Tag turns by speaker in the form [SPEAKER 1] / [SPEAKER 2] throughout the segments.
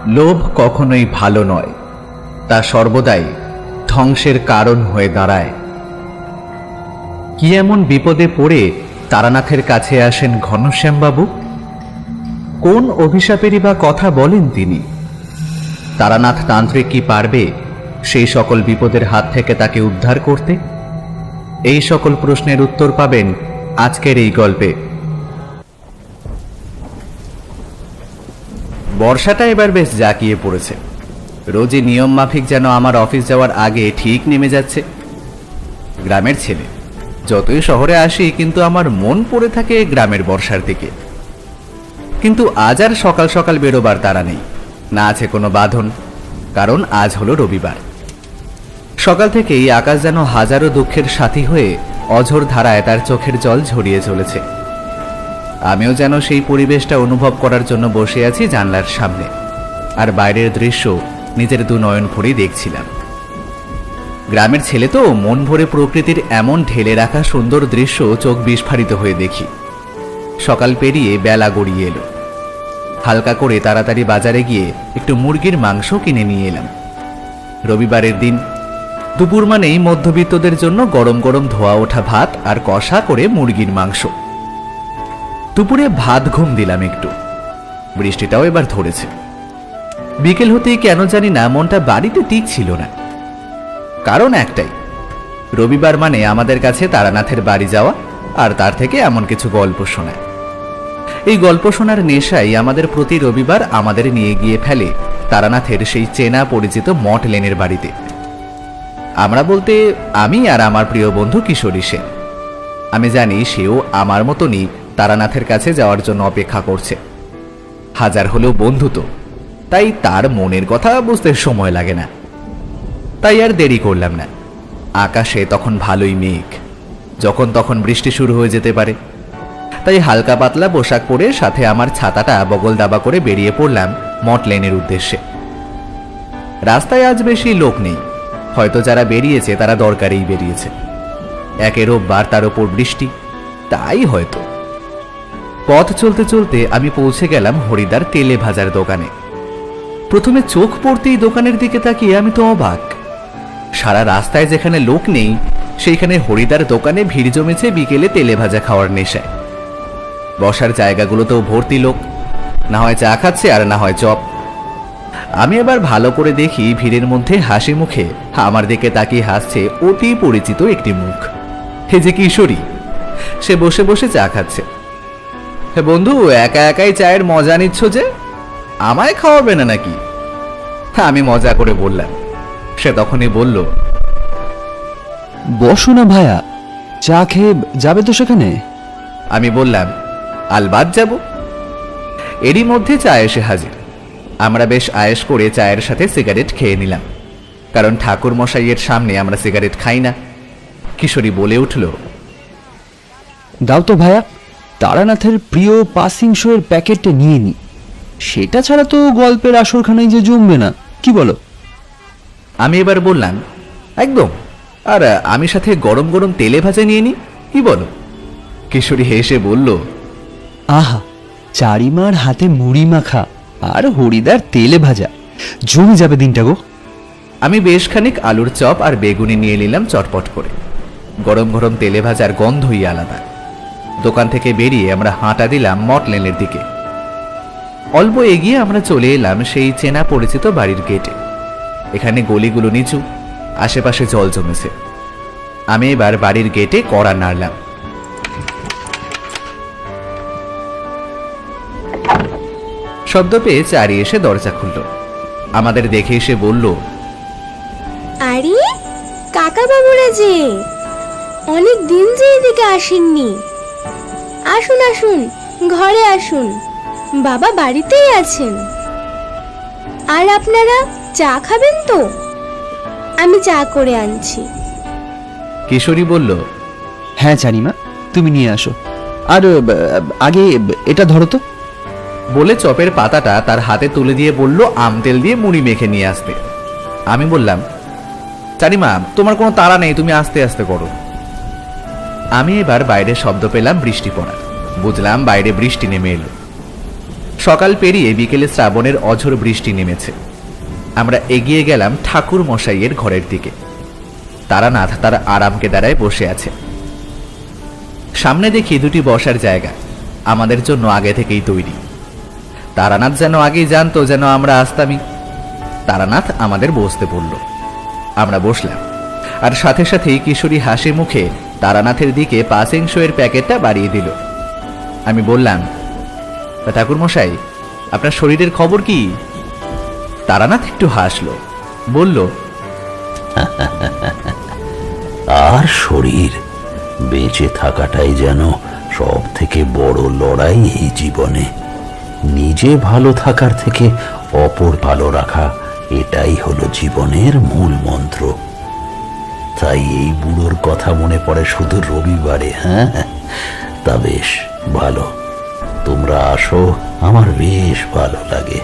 [SPEAKER 1] লোভ কখনোই ভালো নয়, তা সর্বদাই ধ্বংসের কারণ হয়ে দাঁড়ায়। কি এমন বিপদে পড়ে তারানাথের কাছে আসেন ঘনশ্যামবাবু? কোন অভিশাপেরই বা কথা বলেন তিনি? তারানাথ তান্ত্রিক কি পারবে সেই সকল বিপদের হাত থেকে তাকে উদ্ধার করতে? এই সকল প্রশ্নের উত্তর পাবেন আজকের এই গল্পে। বর্ষাটা এবার বেশ জাঁকিয়ে পড়েছে। রোজই নিয়ম মাফিক যেন আমার অফিস যাওয়ার আগে ঠিক নেমে যাচ্ছে। গ্রামের ছেলে, যতই শহরে আসি কিন্তু আমার মন পড়ে থাকে গ্রামের বর্ষার দিকে। কিন্তু আজ আর সকাল সকাল বেরোবার তাড়া নেই, না আছে কোনো বাঁধন, কারণ আজ হলো রবিবার। সকাল থেকেই আকাশ যেন হাজারো দুঃখের সাথী হয়ে অঝোর ধারায় তার চোখের জল ঝরিয়ে চলেছে। আমিও যেন সেই পরিবেশটা অনুভব করার জন্য বসে আছি জানলার সামনে, আর বাইরের দৃশ্য নিজের দু নয়ন ভরেই দেখছিলাম। গ্রামের ছেলে তো মন ভরে প্রকৃতির এমন ঢেলে রাখা সুন্দর দৃশ্য চোখ বিস্ফারিত হয়ে দেখি। সকাল পেরিয়ে বেলা গড়িয়ে এলো। হালকা করে তাড়াতাড়ি বাজারে গিয়ে একটু মুরগির মাংস কিনে নিয়ে এলাম। রবিবারের দিন দুপুর মানেই মধ্যবিত্তদের জন্য গরম গরম ধোয়া ওঠা ভাত আর কষা করে মুরগির মাংস। দুপুরে ভাত ঘুম দিলাম একটু। বৃষ্টিটাও এবার ধরেছে। বিকেল হতেই কেন জানি না মনটা বাড়িতে টিকছিল না। কারণ একটাই, রবিবার মানে আমাদের কাছে তারানাথের বাড়ি যাওয়া আর তার থেকে এমন কিছু গল্প শোনা। এই গল্প শোনার নেশাই আমাদের প্রতি রবিবার আমাদের নিয়ে গিয়ে ফেলে তারানাথের সেই চেনা পরিচিত মঠ লেনের বাড়িতে। আমরা বলতে আমি আর আমার প্রিয় বন্ধু কিশোরী সেন। আমি জানি সেও আমার মতনই তারানাথের কাছে যাওয়ার জন্য অপেক্ষা করছে। হাজার হলেও বন্ধু তো, তাই তার মনের কথা বুঝতে সময় লাগে না। তাই আর দেরি করলাম না। আকাশে তখন ভালোই মেঘ, যখন তখন বৃষ্টি শুরু হয়ে যেতে পারে। তাই হালকা পাতলা পোশাক পরে সাথে আমার ছাতাটা বগল দাবা করে বেরিয়ে পড়লাম মঠ লেনের উদ্দেশ্যে। রাস্তায় আজ বেশি লোক নেই, হয়তো যারা বেরিয়েছে তারা দরকারেই বেরিয়েছে। একে রোববার, তার ওপর বৃষ্টি, তাই হয়তো। পথ চলতে চলতে আমি পৌঁছে গেলাম হরিদার তেলে ভাজার দোকানে। প্রথমে চোখ পড়তেই দোকানের দিকে তাকিয়ে আমি তো অবাক। সারা রাস্তায় যেখানে লোক নেই সেইখানে হরিদার দোকানে ভিড় জমেছে বিকেলে তেলে ভাজা খাওয়ার নেশায়। বসার জায়গাগুলোতেও ভর্তি লোক, না হয় চা খাচ্ছে আর না হয় চপ। আমি এবার ভালো করে দেখি ভিড়ের মধ্যে হাসি মুখে আমার দিকে তাকিয়ে হাসছে অতি পরিচিত একটি মুখ। হে যে কিশোরী, সে বসে বসে চা খাচ্ছে। হে বন্ধু, একা একাই চায়ের মজা নিচ্ছ যে, আমায় খাওয়াবে না নাকি? আমি মজা করে বললাম। সে তখনই বলল,
[SPEAKER 2] বসো না ভাইয়া, চা খেয়ে যাবে তো সেখানে।
[SPEAKER 1] আমি বললাম, আলবাত যাব। এরই মধ্যে চা এসে হাজির। আমরা বেশ আয়েশ করে চায়ের সাথে সিগারেট খেয়ে নিলাম, কারণ ঠাকুর মশাইয়ের সামনে আমরা সিগারেট খাই না। কিশোরী বলে উঠল,
[SPEAKER 2] দাও তো ভাইয়া, তারানাথের প্রিয় পাসিং শো এর প্যাকেটটা নিয়ে নি। সেটা ছাড়া তো গল্পের আসরখানায় যে জমবে না, কি বলো?
[SPEAKER 1] আমি এবার বললাম, একদম। আর আমি সাথে গরম গরম তেলে ভাজা নিয়ে নি, কি বলো? কিশোরী হেসে বলল,
[SPEAKER 2] আহা, চারিমার হাতে মুড়ি মাখা আর হরিদার তেলে ভাজা, জমে যাবে দিনটা গো।
[SPEAKER 1] আমি বেশ খানিক আলুর চপ আর বেগুনি নিয়ে নিলাম চটপট করে। গরম গরম তেলে ভাজার গন্ধই আলাদা। দোকান থেকে বেরিয়ে আমরা হাঁটা দিলাম মঠ লেনের দিকে। অল্প এগিয়ে আমরা চলে এলাম সেই চেনা পরিচিত বাড়ির গেটে। এখানে গলিগুলো নিচু, আশেপাশে জল জমেছে। আমি এবার বাড়ির গেটে কড়া নাড়লাম। শব্দ পেয়ে চারি এসে দরজা খুলল। আমাদের দেখে এসে বলল,
[SPEAKER 3] আরে কাকা বাবুরা যে, অনেক দিন যে এদিকে আসেননি। আসুন আসুন, ঘরে আসুন, বাবা বাড়িতেই আছেন। আর আপনারা চা খাবেন তো? আমি চা করে আনছি।
[SPEAKER 1] কিশোরী বলল,
[SPEAKER 2] হ্যাঁ চারিমা, তুমি নিয়ে আসো। আর আগে এটা ধরো তো।
[SPEAKER 1] বলে চপের পাতাটা তার হাতে তুলে দিয়ে বলল আম তেল দিয়ে মুড়ি মেখে নিয়ে আসতে। আমি বললাম, চারিমা, তোমার কোনো তাড়া নেই, তুমি আস্তে আস্তে করো। আমি এবার বাইরে শব্দ পেলাম বৃষ্টি পড়ার। বুঝলাম বাইরে বৃষ্টি নেমে এলো। সকাল পেরিয়ে বিকেলে শ্রাবণের অঝোর বৃষ্টি নেমেছে। আমরা এগিয়ে গেলাম ঠাকুর মশাইয়ের ঘরের দিকে। তারানাথ তার আরাম কেদারায় বসে আছে। সামনে দেখি দুটি বসার জায়গা আমাদের জন্য আগে থেকেই তৈরি। তারানাথ যেন আগেই জানতো যেন আমরা আসতামই। তারানাথ আমাদের বসতে বলল, আমরা বসলাম। আর সাথে সাথেই কিশোরী হাসি মুখে তারানাথের দিকে পাসিং শোয়ের প্যাকেটটা বাড়িয়ে দিল। আমি বললাম, ঠাকুর মশাই, আপনার শরীরের খবর কি? তারানাথ একটু হাসলো, বলল,
[SPEAKER 4] আর শরীর, বেঁচে থাকাটাই যেন সব থেকে বড় লড়াই এই জীবনে। নিজে ভালো থাকার থেকে অপর ভালো রাখা, এটাই হলো জীবনের মূল মন্ত্র। তাই এই বুড়োর কথা মনে পড়ে শুধু রবিবারে। হ্যাঁ, তা বেশ ভালো, তোমরা আসো, আমার বেশ ভালো লাগে।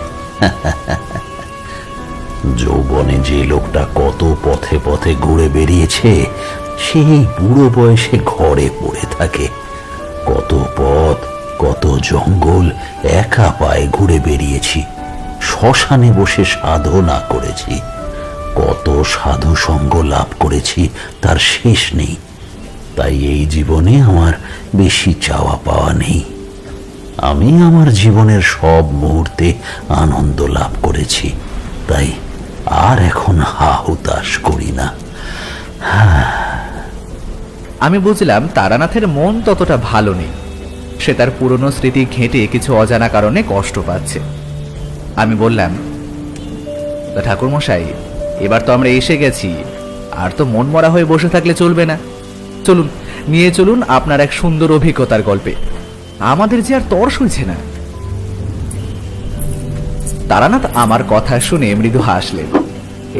[SPEAKER 4] যৌবনে যে লোকটা কত পথে পথে ঘুরে বেরিয়েছে, সেই বুড়ো বয়সে ঘরে পড়ে থাকে। কত পথ, কত জঙ্গল একা পায়ে ঘুরে বেরিয়েছি। শ্মশানে বসে সাধনা করেছি। কত সাধু সঙ্গ লাভ করেছি, তার শেষ নেই। তাই এই জীবনে আমার বেশি চাওয়া পাওয়া নেই। আমি আমার জীবনের সব মুহূর্তে আনন্দ লাভ করেছি, তাই আর এখন হা হুতাশ করি না।
[SPEAKER 1] আমি বুঝলাম তারানাথের মন ততটা ভালো নেই। সে তার পুরনো স্মৃতি ঘেঁটে কিছু অজানা কারণে কষ্ট পাচ্ছে। আমি বললাম, ঠাকুর মশাই, এবার তো আমরা এসে গেছি, আর তো মন মরা হয়ে বসে থাকলে চলবে না। চলুন, নিয়ে চলুন আপনার এক সুন্দর অভিজ্ঞতার গল্পে। আমাদের যে আর তর সইছে না। তারানাথ আমার কথা শুনে মৃদু হাসলেন।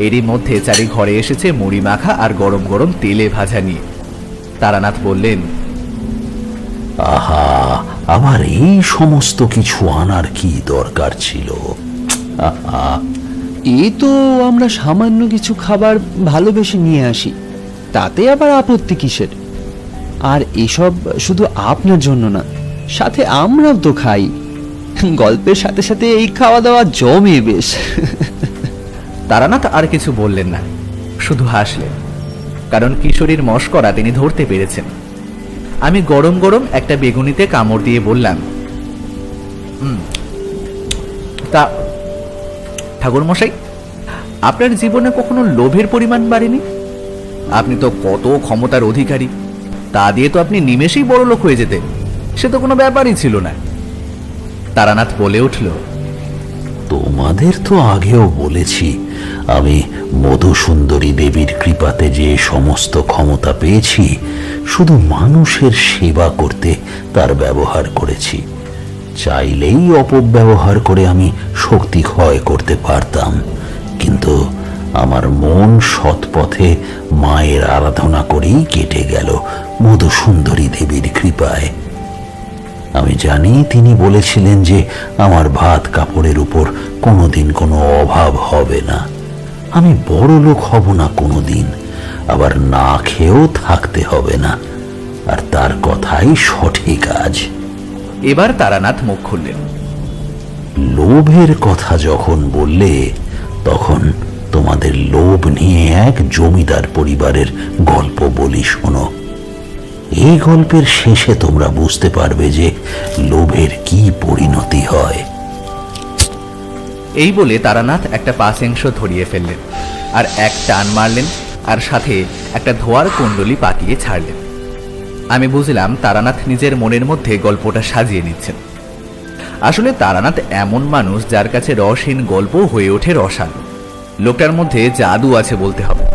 [SPEAKER 1] এরই মধ্যে চারি ঘরে এসেছে মুড়ি মাখা আর গরম গরম তেলে ভাজা নিয়ে। তারানাথ বললেন,
[SPEAKER 4] আহা, আবার এই সমস্ত কিছু আনার কি দরকার ছিল? আহা,
[SPEAKER 2] এ তো আমরা সামান্য কিছু খাবার ভালোবেসে নিয়ে আসি, তাতে আবার আপত্তি কিসের? আর এসব শুধু আপনার জন্য না, সাথে আমরাও তো খাই। গল্পের সাথে সাথে এই খাওয়া দাওয়া জমে বেশ।
[SPEAKER 1] তারানাথ আর কিছু বললেন না, শুধু হাসলেন, কারণ কিশোরীর মশকরা তিনি ধরতে পেরেছেন। আমি গরম গরম একটা বেগুনিতে কামড় দিয়ে বললাম, তা ঠাকুর মশাই, আপনার জীবনে কখনো লোভের পরিমাণ বাড়েনি? আপনি তো কত ক্ষমতার অধিকারী, তা দিয়ে তো আপনি নিমেষেই বড় লোক হয়ে যেতেন। সে তো কোনো ব্যাপারই ছিল না। তারানাথ বলে উঠল,
[SPEAKER 4] তোমাদের তো আগেও বলেছি, আমি মধুসুন্দরী দেবীর কৃপাতে যে সমস্ত ক্ষমতা পেয়েছি, শুধু মানুষের সেবা করতে তার ব্যবহার করেছি। চাইলেই অপব্যবহার করে আমি শক্তি ক্ষয় করতে পারতাম, কিন্তু আমার মন সৎ পথে মায়ের আরাধনা করেই কেটে গেল মধুসুন্দরী দেবীর কৃপায়। আমি জানি তিনি বলেছিলেন যে আমার ভাত কাপড়ের উপর কোনোদিন কোনো অভাব হবে না। আমি বড় লোক হব না কোনোদিন, আবার না খেয়েও থাকতে হবে না। আর তার কথাই সঠিক আজ।
[SPEAKER 1] এবার তারানাথ মুখ খুললেন।
[SPEAKER 4] লোভের কথা যখন বললে, তখন তোমাদের লোভ নিয়ে এক জমিদার পরিবারের গল্প বলি, শোনো। এই গল্পের শেষে তোমরা বুঝতে পারবে যে লোভের কি পরিণতি হয়।
[SPEAKER 1] এই বলে তারানাথ একটা পাশেংশ ধরিয়ে ফেললেন, আর এক টান মারলেন, আর সাথে একটা ধোয়ার কুণ্ডলি পাকিয়ে ছাড়লেন। আমি বুঝলাম তারানাথ নিজের মনের মধ্যে গল্পটা সাজিয়ে নিচ্ছেন। আসলে তারানাথ এমন মানুষ যার কাছে রসহীন গল্প হয়ে ওঠে রসালো। লোকটার মধ্যে জাদু আছে বলতে হবে,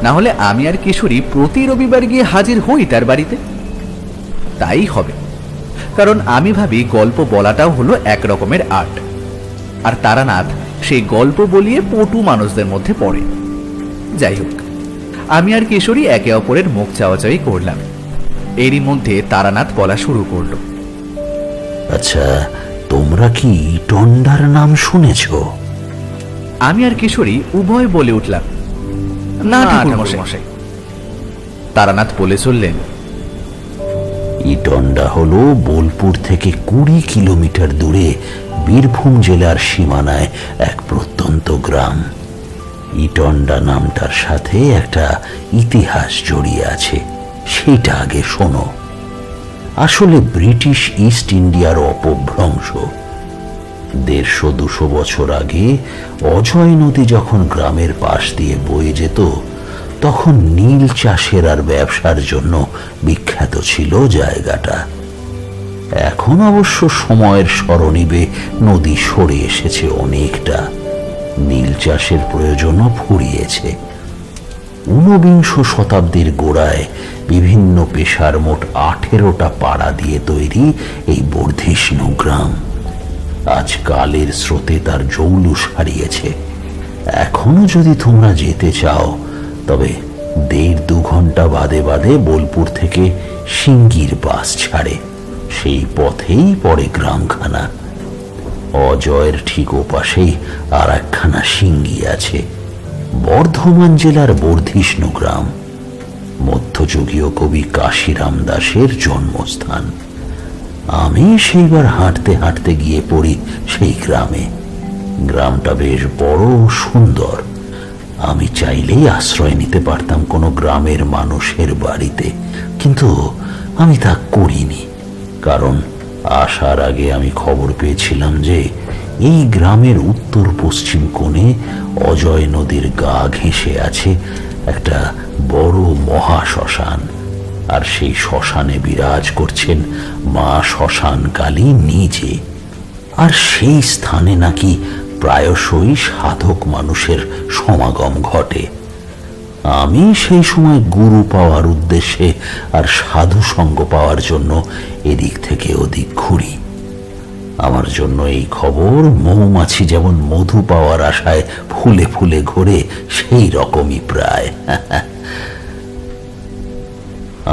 [SPEAKER 1] না হলে আমি আর কিশোরী প্রতি রবিবার গিয়ে হাজির হই তার বাড়িতে। তাই হবে, কারণ আমি ভাবি গল্প বলাটাও হলো এক রকমের আর্ট, আর তারানাথ সেই গল্প বলিয়ে পটু মানুষদের মধ্যে পড়ে। যাই হোক, আমি আর কিশোরী একে অপরের মুখ চাওয়াচাওয়ি করলাম। এরই মধ্যে তারানাথ বলা শুরু করলো,
[SPEAKER 4] আচ্ছা, তোমরা কি টন্ডার নাম শুনেছ?
[SPEAKER 1] আমি আর কিশোরী উভয় বলে উঠলাম, না ঠাকুর মশাই। তারানাথ বলে চললেন,
[SPEAKER 4] ইটন্ডা হলো বোলপুর থেকে 20 কিলোমিটার দূরে বীরভূম জেলার সীমানায় এক প্রত্যন্ত গ্রাম। ইটন্ডা নামটার সাথে একটা ইতিহাস জড়িয়ে আছে, সেটা আগে শোনো। আসলে ব্রিটিশ ইস্ট ইন্ডিয়ার অপভ্রংশ। 150-200 বছর আগে অজয় নদী যখন গ্রামের পাশ দিয়ে বয়ে যেত, তখন নীল চাষের আর ব্যবসার জন্য বিখ্যাত ছিল জায়গাটা। এখন অবশ্য সময়ের সরণিবে নদী সরে এসেছে অনেকটা, নীল চাষের প্রয়োজনও ফুরিয়েছে। 19বিংশ শতাব্দীর গোড়ায় বিভিন্ন পেশার মোট 18টা পাড়া দিয়ে তৈরি এই বর্ধিষ্ণু গ্রাম আজ কালের স্রোতে তার জৌলুস হারিয়েছে। এখনো যদি তোমরা যেতে চাও, তবে 1.5-2 ঘন্টা বাদে বাদে বোলপুর থেকে সিঙ্গির বাস ছাড়ে, সেই পথেই পড়ে গ্রামখানা। অজয়ের ঠিক ওপাশেই আর একখানা সিঙ্গি আছে, বর্ধমান জেলার বর্ধিষ্ণু গ্রাম। মধ্যযুগীয় কবি কাশিরাম দাসের জন্মস্থান। আমি সেইবার হাঁটতে হাঁটতে গিয়ে পড়ি সেই গ্রামে। গ্রামটা বেশ বড় ও সুন্দর। আমি চাইলেই আশ্রয় নিতে পারতাম কোনো গ্রামের মানুষের বাড়িতে, কিন্তু আমি তা করিনি, কারণ আসার আগে আমি খবর পেয়েছিলাম যে এই গ্রামের উত্তর পশ্চিম কোণে অজয় নদীর গা ঘেঁষে আছে একটা বড় মহাশ্মশান, আর সেই শ্মশানে বিরাজ করছেন মা শ্মশানকালী নিজে। আর সেই স্থানে নাকি প্রায়শই সাধক মানুষের সমাগম ঘটে। আমি সেই সময় গুরু পাওয়ার উদ্দেশ্যে আর সাধু সঙ্গ পাওয়ার জন্য এদিক থেকে ওদিক ঘুরি। আমার জন্য এই খবর মৌমাছি যেমন মধু পাওয়ার আশায় ফুলে ফুলে ঘোরে, সেই রকমই প্রায়।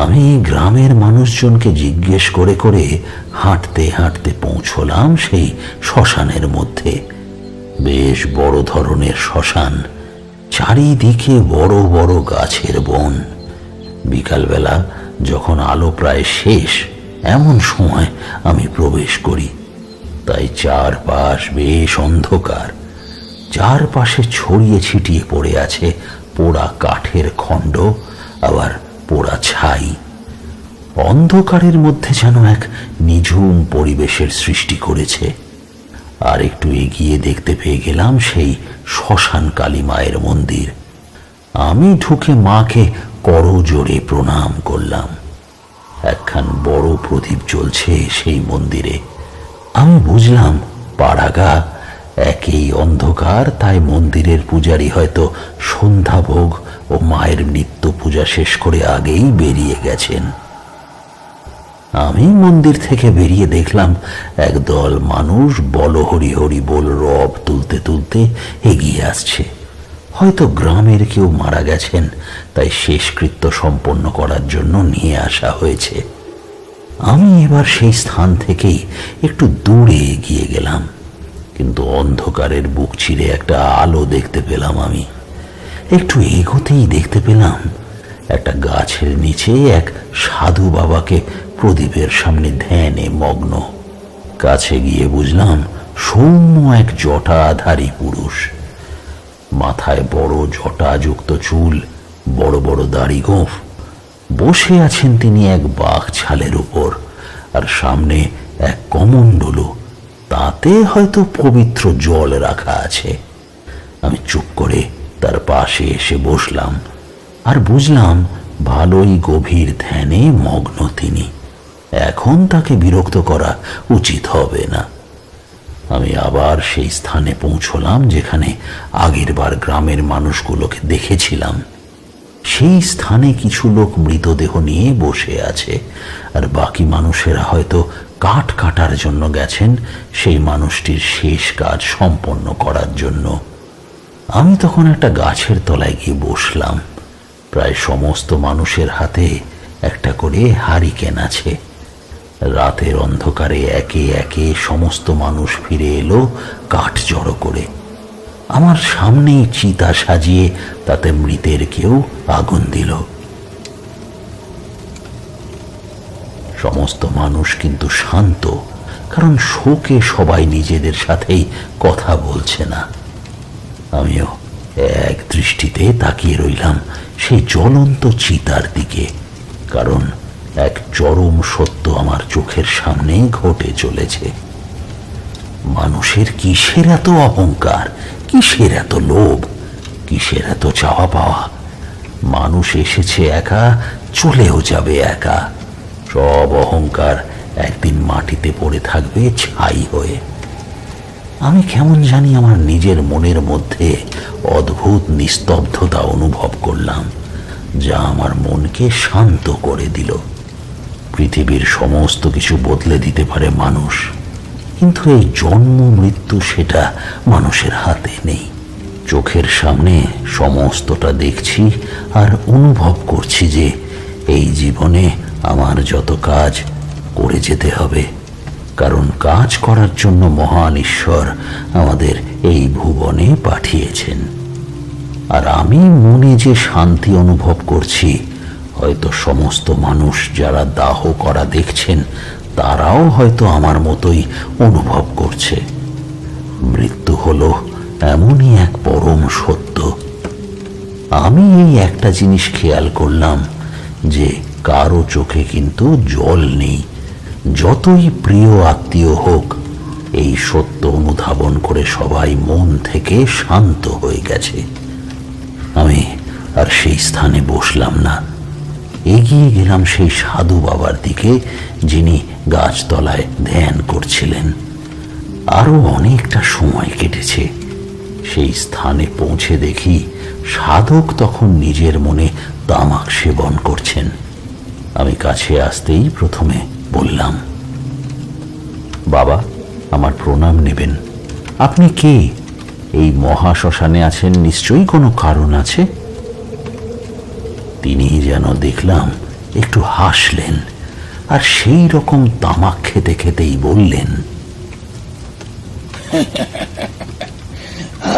[SPEAKER 4] আমি গ্রামের মানুষজনকে জিজ্ঞেস করে করে হাঁটতে হাঁটতে পৌঁছলাম সেই শ্মশানের মধ্যে। বেশ বড় ধরনের শ্মশান, চারিদিকে বড় বড় গাছের বন। বিকালবেলা যখন আলো প্রায় শেষ, এমন সময় আমি প্রবেশ করি, তাই চারপাশ বেশ অন্ধকার। চারপাশে ছড়িয়ে ছিটিয়ে পড়ে আছে পোড়া কাঠের খণ্ড, আবার পোড়া ছাই। অন্ধকারের মধ্যে যেন এক নিঝুম পরিবেশের সৃষ্টি করেছে। আর একটু এগিয়ে দেখতে পেয়ে গেলাম সেই শ্মশান কালী মায়ের মন্দির। আমি ঢুকে মাকে করজোড়ে প্রণাম করলাম। একখান বড় প্রদীপ জ্বলছে সেই মন্দিরে। আমি বুঝলাম পাড়াগা একই অন্ধকার, তাই মন্দিরের পূজারী হয়তো সন্ধ্যাভোগ ও মায়ের নিত্য পূজা শেষ করে আগেই বেরিয়ে গেছেন। আমি মন্দির থেকে বেরিয়ে দেখলাম একদল মানুষ বল হরি হরি বল রব তুলতে তুলতে এগিয়ে আসছে। হয়তো গ্রামের কেউ মারা গেছেন, তাই শেষকৃত্য সম্পন্ন করার জন্য নিয়ে আসা হয়েছে। আমি এবার সেই স্থান থেকেই একটু দূরে এগিয়ে গেলাম, কিন্তু অন্ধকারের বুক চিরে একটা আলো দেখতে পেলাম। আমি একটু এগোতেই দেখতে পেলাম একটা গাছের নিচে এক সাধু বাবাকে প্রদীপের সামনে ধ্যানে মগ্ন। কাছে গিয়ে বুঝলাম সৌম্য এক জটাধারী পুরুষ। মাথায় বড় জটাযুক্ত চুল, বড় বড় দাড়ি গোঁফ। বসে আছেন তিনি এক বাঘ ছালের উপর, আর সামনে এক কমণ্ডলু, তাতে হয়তো পবিত্র জল রাখা আছে। আমি চুপ করে তার পাশে এসে বসলাম, আর বুঝলাম ভালোই গভীর ধ্যানে মগ্ন তিনি। এখন তাকে বিরক্ত করা উচিত হবে না। আমি আবার সেই স্থানে পৌঁছলাম যেখানে আগেরবার গ্রামের মানুষগুলোকে দেখেছিলাম। সেই স্থানে কিছু লোক মৃতদেহ নিয়ে বসে আছে, আর বাকি মানুষেরা হয়তো কাঠ কাটার জন্য গেছেন সেই মানুষটির শেষ কাজ সম্পন্ন করার জন্য। আমি তখন একটা গাছের তলায় গিয়ে বসলাম। প্রায় সমস্ত মানুষের হাতে একটা করে হারিকেন আছে। রাতের অন্ধকারে একে একে সমস্ত মানুষ ফিরে এলো কাঠ জড়ো করে। আমার সামনেই চিতা সাজিয়ে তাতে মৃতের কেউ আগুন দিল। সমস্ত মানুষ কিন্তু শান্ত, কারণ শোকে সবাই নিজেদের সাথেই কথা বলছে না। আমিও এক দৃষ্টিতে তাকিয়ে রইলাম সেই জ্বলন্ত চিতার দিকে, কারণ এক চরম সত্য আমার চোখের সামনে ঘটে চলেছে। মানুষের কিসের এত অহংকার, কিসের এত লোভ, কিসের এত চাওয়া পাওয়া? মানুষ এসেছে একা, চলেও যাবে একা। সব অহংকার একদিন মাটিতে পড়ে থাকবে ছাই হয়ে। আমি কেমন জানি আমার নিজের মনের মধ্যে অদ্ভুত নিস্তব্ধতা অনুভব করলাম, যা আমার মনকে শান্ত করে দিল। পৃথিবীর সমস্ত কিছু বদলে দিতে পারে মানুষ, কিন্তু এই জন্ম মৃত্যু সেটা মানুষের হাতে নেই। চোখের সামনে সমস্তটা দেখছি আর অনুভব করছি যে এই জীবনে আমার যত কাজ করে যেতে হবে, কারণ কাজ করার জন্য মহান ঈশ্বর আমাদের এই ভুবনে পাঠিয়েছেন। আর আমি মনে যে শান্তি অনুভব করছি, হয়তো সমস্ত মানুষ যারা দাহ করা দেখছেন তারাও হয়তো আমার মতোই অনুভব করছে। মৃত্যু হলো এমনই এক পরম সত্য। আমি এই একটা জিনিস খেয়াল করলাম যে কারো চোখে কিন্তু জল নেই। যতই প্রিয় আত্মীয় হোক, এই সত্য অনুধাবন করে সবাই মন থেকে শান্ত হয়ে গেছে। আমি আর সেই স্থানে বসলাম না, এগিয়ে গেলাম সেই সাধু বাবার দিকে, যিনি গাছতলায় ধ্যান করছিলেন। আরো অনেকটা সময় কেটেছে। সেই স্থানে পৌঁছে দেখি সাধক তখন নিজের মনে তামাক সেবন করছেন। আমি কাছে আসতেই প্রথমে বললাম, বাবা, আমার প্রণাম নেবেন। আপনি কে? এই মহাশ্মশানে আছেন, নিশ্চয়ই কোনো কারণ আছে। তিনি যেন দেখলাম একটু হাসলেন, আর সেই রকম তামাক খেতে খেতেই বললেন,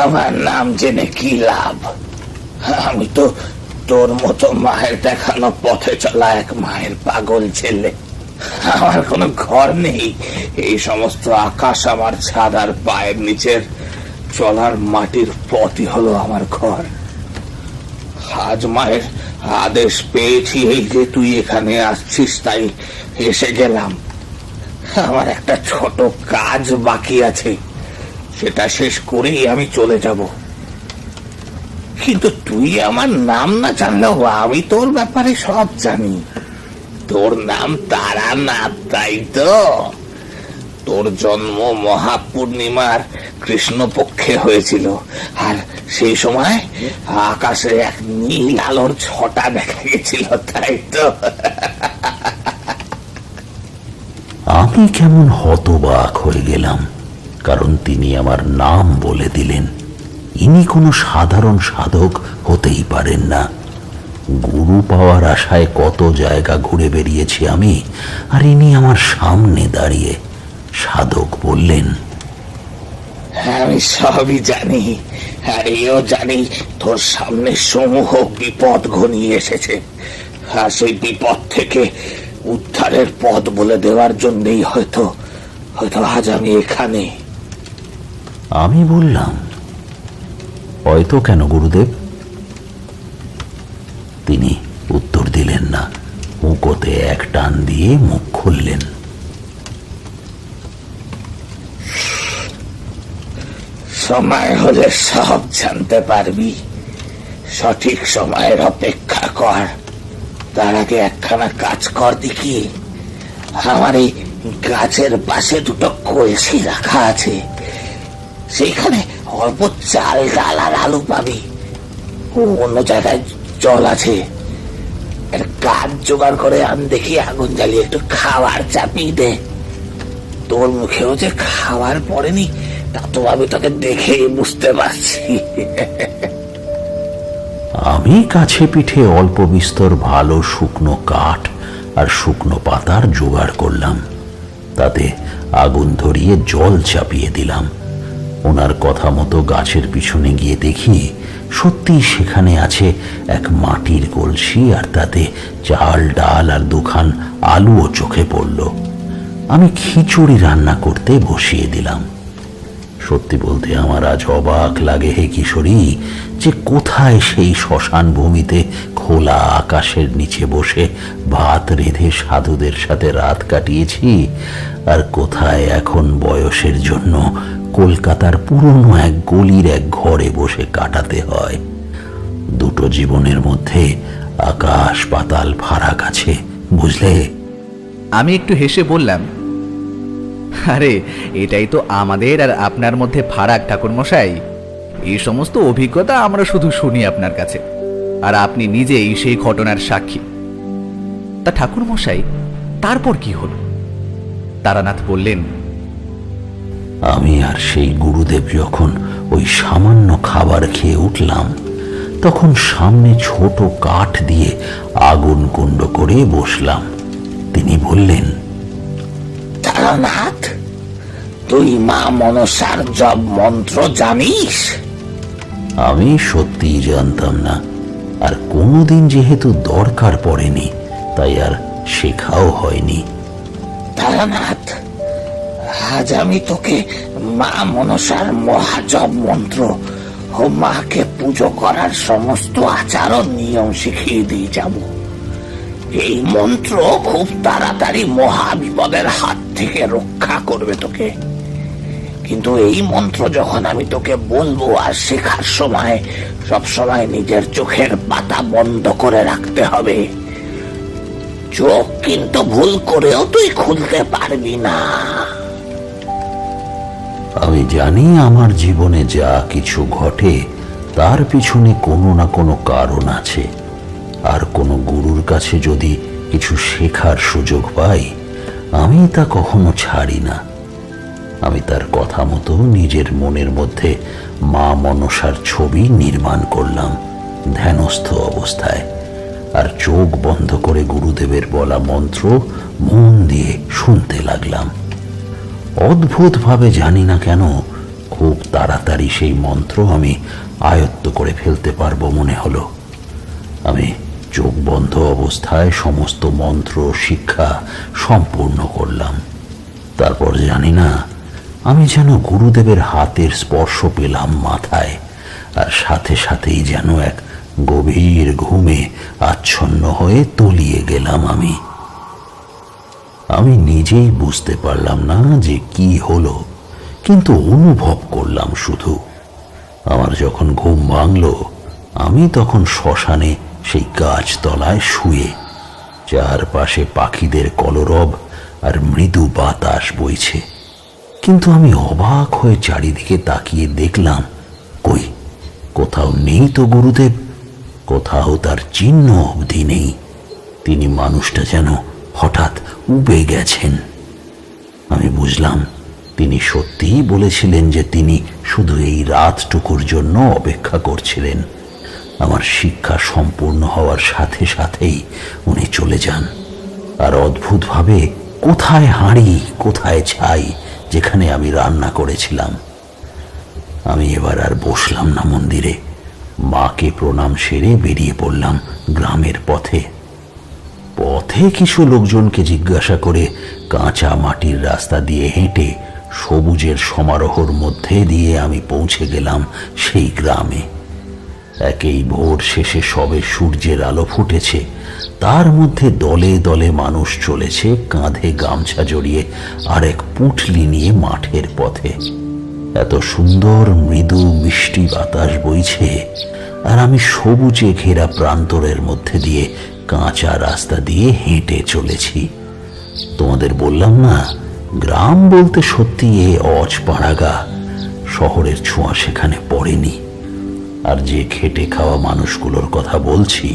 [SPEAKER 5] আমার নাম জেনে কি লাভ? আমি তো তোর মতো মায়ের দেখানো পথে চলা এক মায়ের পাগল ছেলে। আমার কোনো ঘর নেই। এই সমস্ত আকাশ আমার ছাদ, আর পায়ের নিচের চলার মাটির পথই হলো আমার ঘর। আজ মায়ের আদেশ পেয়েছি, এই যে তুই এখানে আসছিস, তাই এসে গেলাম। আমার একটা ছোট কাজ বাকি আছে, সেটা শেষ করেই আমি চলে যাব। কিন্তু তুই আমার নাম না জানলেও আমি তোর ব্যাপারে সব জানি। তোর নাম তারানাথ, তাই তো? তোর জন্ম মহাপূর্ণিমার কৃষ্ণপক্ষে হয়েছিল, আর সেই সময় আকাশে এক নীল আলোর ছটা দেখা গেছিল, তাই তো?
[SPEAKER 4] আমি কেমন হতবাক হয়ে গেলাম, কারণ তিনি আমার নাম বলে দিলেন। ইনি কোনো সাধারণ সাধক হতেই পারেন না। গুরু পাওয়ার আশায় কত জায়গা ঘুরে বেরিয়েছি আমি, আর ইনি আমার সামনে দাঁড়িয়ে সাধক বললেন,
[SPEAKER 5] আমি সবই জানি, আর এও জানি তোর সামনে সমূহ বিপদ ঘনিয়ে এসেছে, আর সেই বিপদ থেকে উদ্ধারের পথ বলে দেওয়ার জন্যই হয়তো আজ আমি এখানে।
[SPEAKER 4] আমি বললাম, হয়তো কেন গুরুদেব? তিনি উত্তর দিলেন না, মুখোতে এক টান দিয়ে মুখ খুললেন।
[SPEAKER 5] সময় হলে সব জানতে পারবি। সঠিক সময়ের অপেক্ষা কর। তার আগে একখানা কাজ কর দেখি। আমার এই গাছের পাশে দুটো কলসি রাখা আছে, সেইখানে অল্প চাল, ডাল আর আলু পাবি। অন্য জায়গায় জল আছে। একটা কাঠ জোগাড় করে আন দেখি, আগুন জ্বালিয়ে একটু খাবার চাপিয়ে দে। তোর মুখেও যে খাবার পড়েনি তা তো আমি তোকে দেখেই বুঝতে পারছি।
[SPEAKER 4] আমি কাছে পিঠে অল্প বিস্তর ভালো শুকনো কাঠ আর শুকনো পাতার জোগাড় করলাম। তাতে আগুন ধরিয়ে জল চাপিয়ে দিলাম। ওনার কথা মতো গাছের পিছনে গিয়ে দেখি সত্যি সেখানে আছে এক মাটির কলসি, আর তাতে চাল, ডাল আর দুখান আলুও চোখে পড়ল। আমি খিচুড়ি রান্না করতে বসিয়ে দিলাম। সত্যি বলতে আমার আজ অবাক লাগে হে কিশোরী, যে কোথায় সেই শ্মশান ভূমিতে খোলা আকাশের নিচে বসে ভাত রেঁধে সাধুদের সাথে রাত কাটিয়েছি, আর কোথায় এখন বয়সের জন্য কলকাতার পুরনো এক গলির এক ঘরে বসে কাটাতে হয়। দুটো জীবনের মধ্যে আকাশ পাতাল ফারাক আছে, বুঝলে?
[SPEAKER 1] আমি একটু হেসে বললাম, আরে এটাই তো আমাদের আর আপনার মধ্যে ফারাক ঠাকুরমশাই। এই সমস্ত অভিজ্ঞতা আমরা শুধু শুনি আপনার কাছে, আর আপনি নিজেই সেই ঘটনার সাক্ষী। তা ঠাকুরমশাই, তারপর কি হলো? তারানাথ বললেন,
[SPEAKER 4] আমি আর সেই গুরুদেব যখন ওই সামান্য খাবার খেয়ে উঠলাম, তখন সামনে ছোট কাঠ দিয়ে আগুন কুণ্ড করে বসলাম। তিনি বললেন,
[SPEAKER 5] তারানাথ, তুই মা মনসার জপ মন্ত্র জানিস?
[SPEAKER 4] আমি সত্যিই জানতাম না, আর কোনোদিন যেহেতু দরকার পড়েনি, তাই আর শেখাও হয়নি।
[SPEAKER 5] তারানাথ, আজ আমি তোকে মা মনসার মহাজপ মন্ত্র ও মাকে পুজো করার সমস্ত আচরণ নিয়ম শিখিয়ে দিয়ে যাব। এই মন্ত্র খুব তাড়াতাড়ি মহাবিপদের হাত থেকে রক্ষা করবে তোকে। কিন্তু এই মন্ত্র যখন আমি তোকে বলবো আর শেখার সময় সবসময় নিজের চোখের পাতা বন্ধ করে রাখতে হবে। চোখ কিন্তু ভুল করেও তুই খুলতে পারবি না।
[SPEAKER 4] আমি জানি আমার জীবনে যা কিছু ঘটে তার পিছনে কোনো না কোনো কারণ আছে, আর কোনো গুরুর কাছে যদি কিছু শেখার সুযোগ পাই, আমি তা কখনো ছাড়ি না। আমি তার কথা মতো নিজের মনের মধ্যে মা মনসার ছবি নির্মাণ করলাম ধ্যানস্থ অবস্থায়, আর চোখ বন্ধ করে গুরুদেবের বলা মন্ত্র মন দিয়ে শুনতে লাগলাম। অদ্ভুতভাবে, জানি না কেন, খুব তাড়াতাড়ি সেই মন্ত্র আমি আয়ত্ত করে ফেলতে পারবো মনে হলো। আমি চোখ বন্ধ অবস্থায় সমস্ত মন্ত্র শিক্ষা সম্পূর্ণ করলাম। তারপর জানি না, আমি যেন গুরুদেবের হাতের স্পর্শ পেলাম মাথায়, আর সাথে সাথেই যেন এক গভীর ঘুমে আচ্ছন্ন হয়ে তলিয়ে গেলাম। আমি নিজেই বুঝতে পারলাম না যে কি হলো, কিন্তু অনুভব করলাম শুধু। আমার যখন ঘুম ভাঙল, আমি তখন শ্মশানে সেই গাছতলায় শুয়ে, চারপাশে পাখিদের কলরব আর মৃদু বাতাস বইছে। কিন্তু আমি অবাক হয়ে চারিদিকে তাকিয়ে দেখলাম, কই, কোথাও নেই তো গুরুদেব, কোথাও তার চিহ্ন অবধি নেই। তিনি মানুষটা যেন হঠাৎ উবে গেছেন। আমি বুঝলাম তিনি সত্যিই বলেছিলেন যে তিনি শুধু এই রাতটুকুর জন্য অপেক্ষা করছিলেন। আমার শিক্ষা সম্পূর্ণ হওয়ার সাথে সাথেই উনি চলে যান। আর অদ্ভুতভাবে কোথায় হাঁড়ি, কোথায় ছাই, যেখানে আমি রান্না করেছিলাম। আমি এবার আর বসলাম না মন্দিরে, মাকে প্রণাম সেরে বেরিয়ে পড়লাম গ্রামের পথে। কিছু লোকজনকে জিজ্ঞাসা করে কাঁচা মাটির রাস্তা দিয়ে হেঁটে সবুজের সমারোহর মধ্যে দিয়ে আমি পৌঁছে গেলাম সেই গ্রামে। একেই ভোর শেষে সবে সূর্যের আলো ফুটেছে, তার মধ্যে দলে দলে মানুষ চলেছে কাঁধে গামছা জড়িয়ে আর এক পুঁটলি নিয়ে মাঠের পথে। এত সুন্দর মৃদু মিষ্টি বাতাস বইছে, আর আমি সবুজে ঘেরা প্রান্তরের মধ্যে দিয়ে কাঁচা রাস্তা দিয়ে হেঁটে চলেছি। তোমাদের বললাম না, গ্রাম বলতে সত্যি এ অজপাড়াগা, শহরের ছোঁয়া সেখানে পড়েনি। আর যে খেটে খাওয়া মানুষগুলোর কথা বলছি,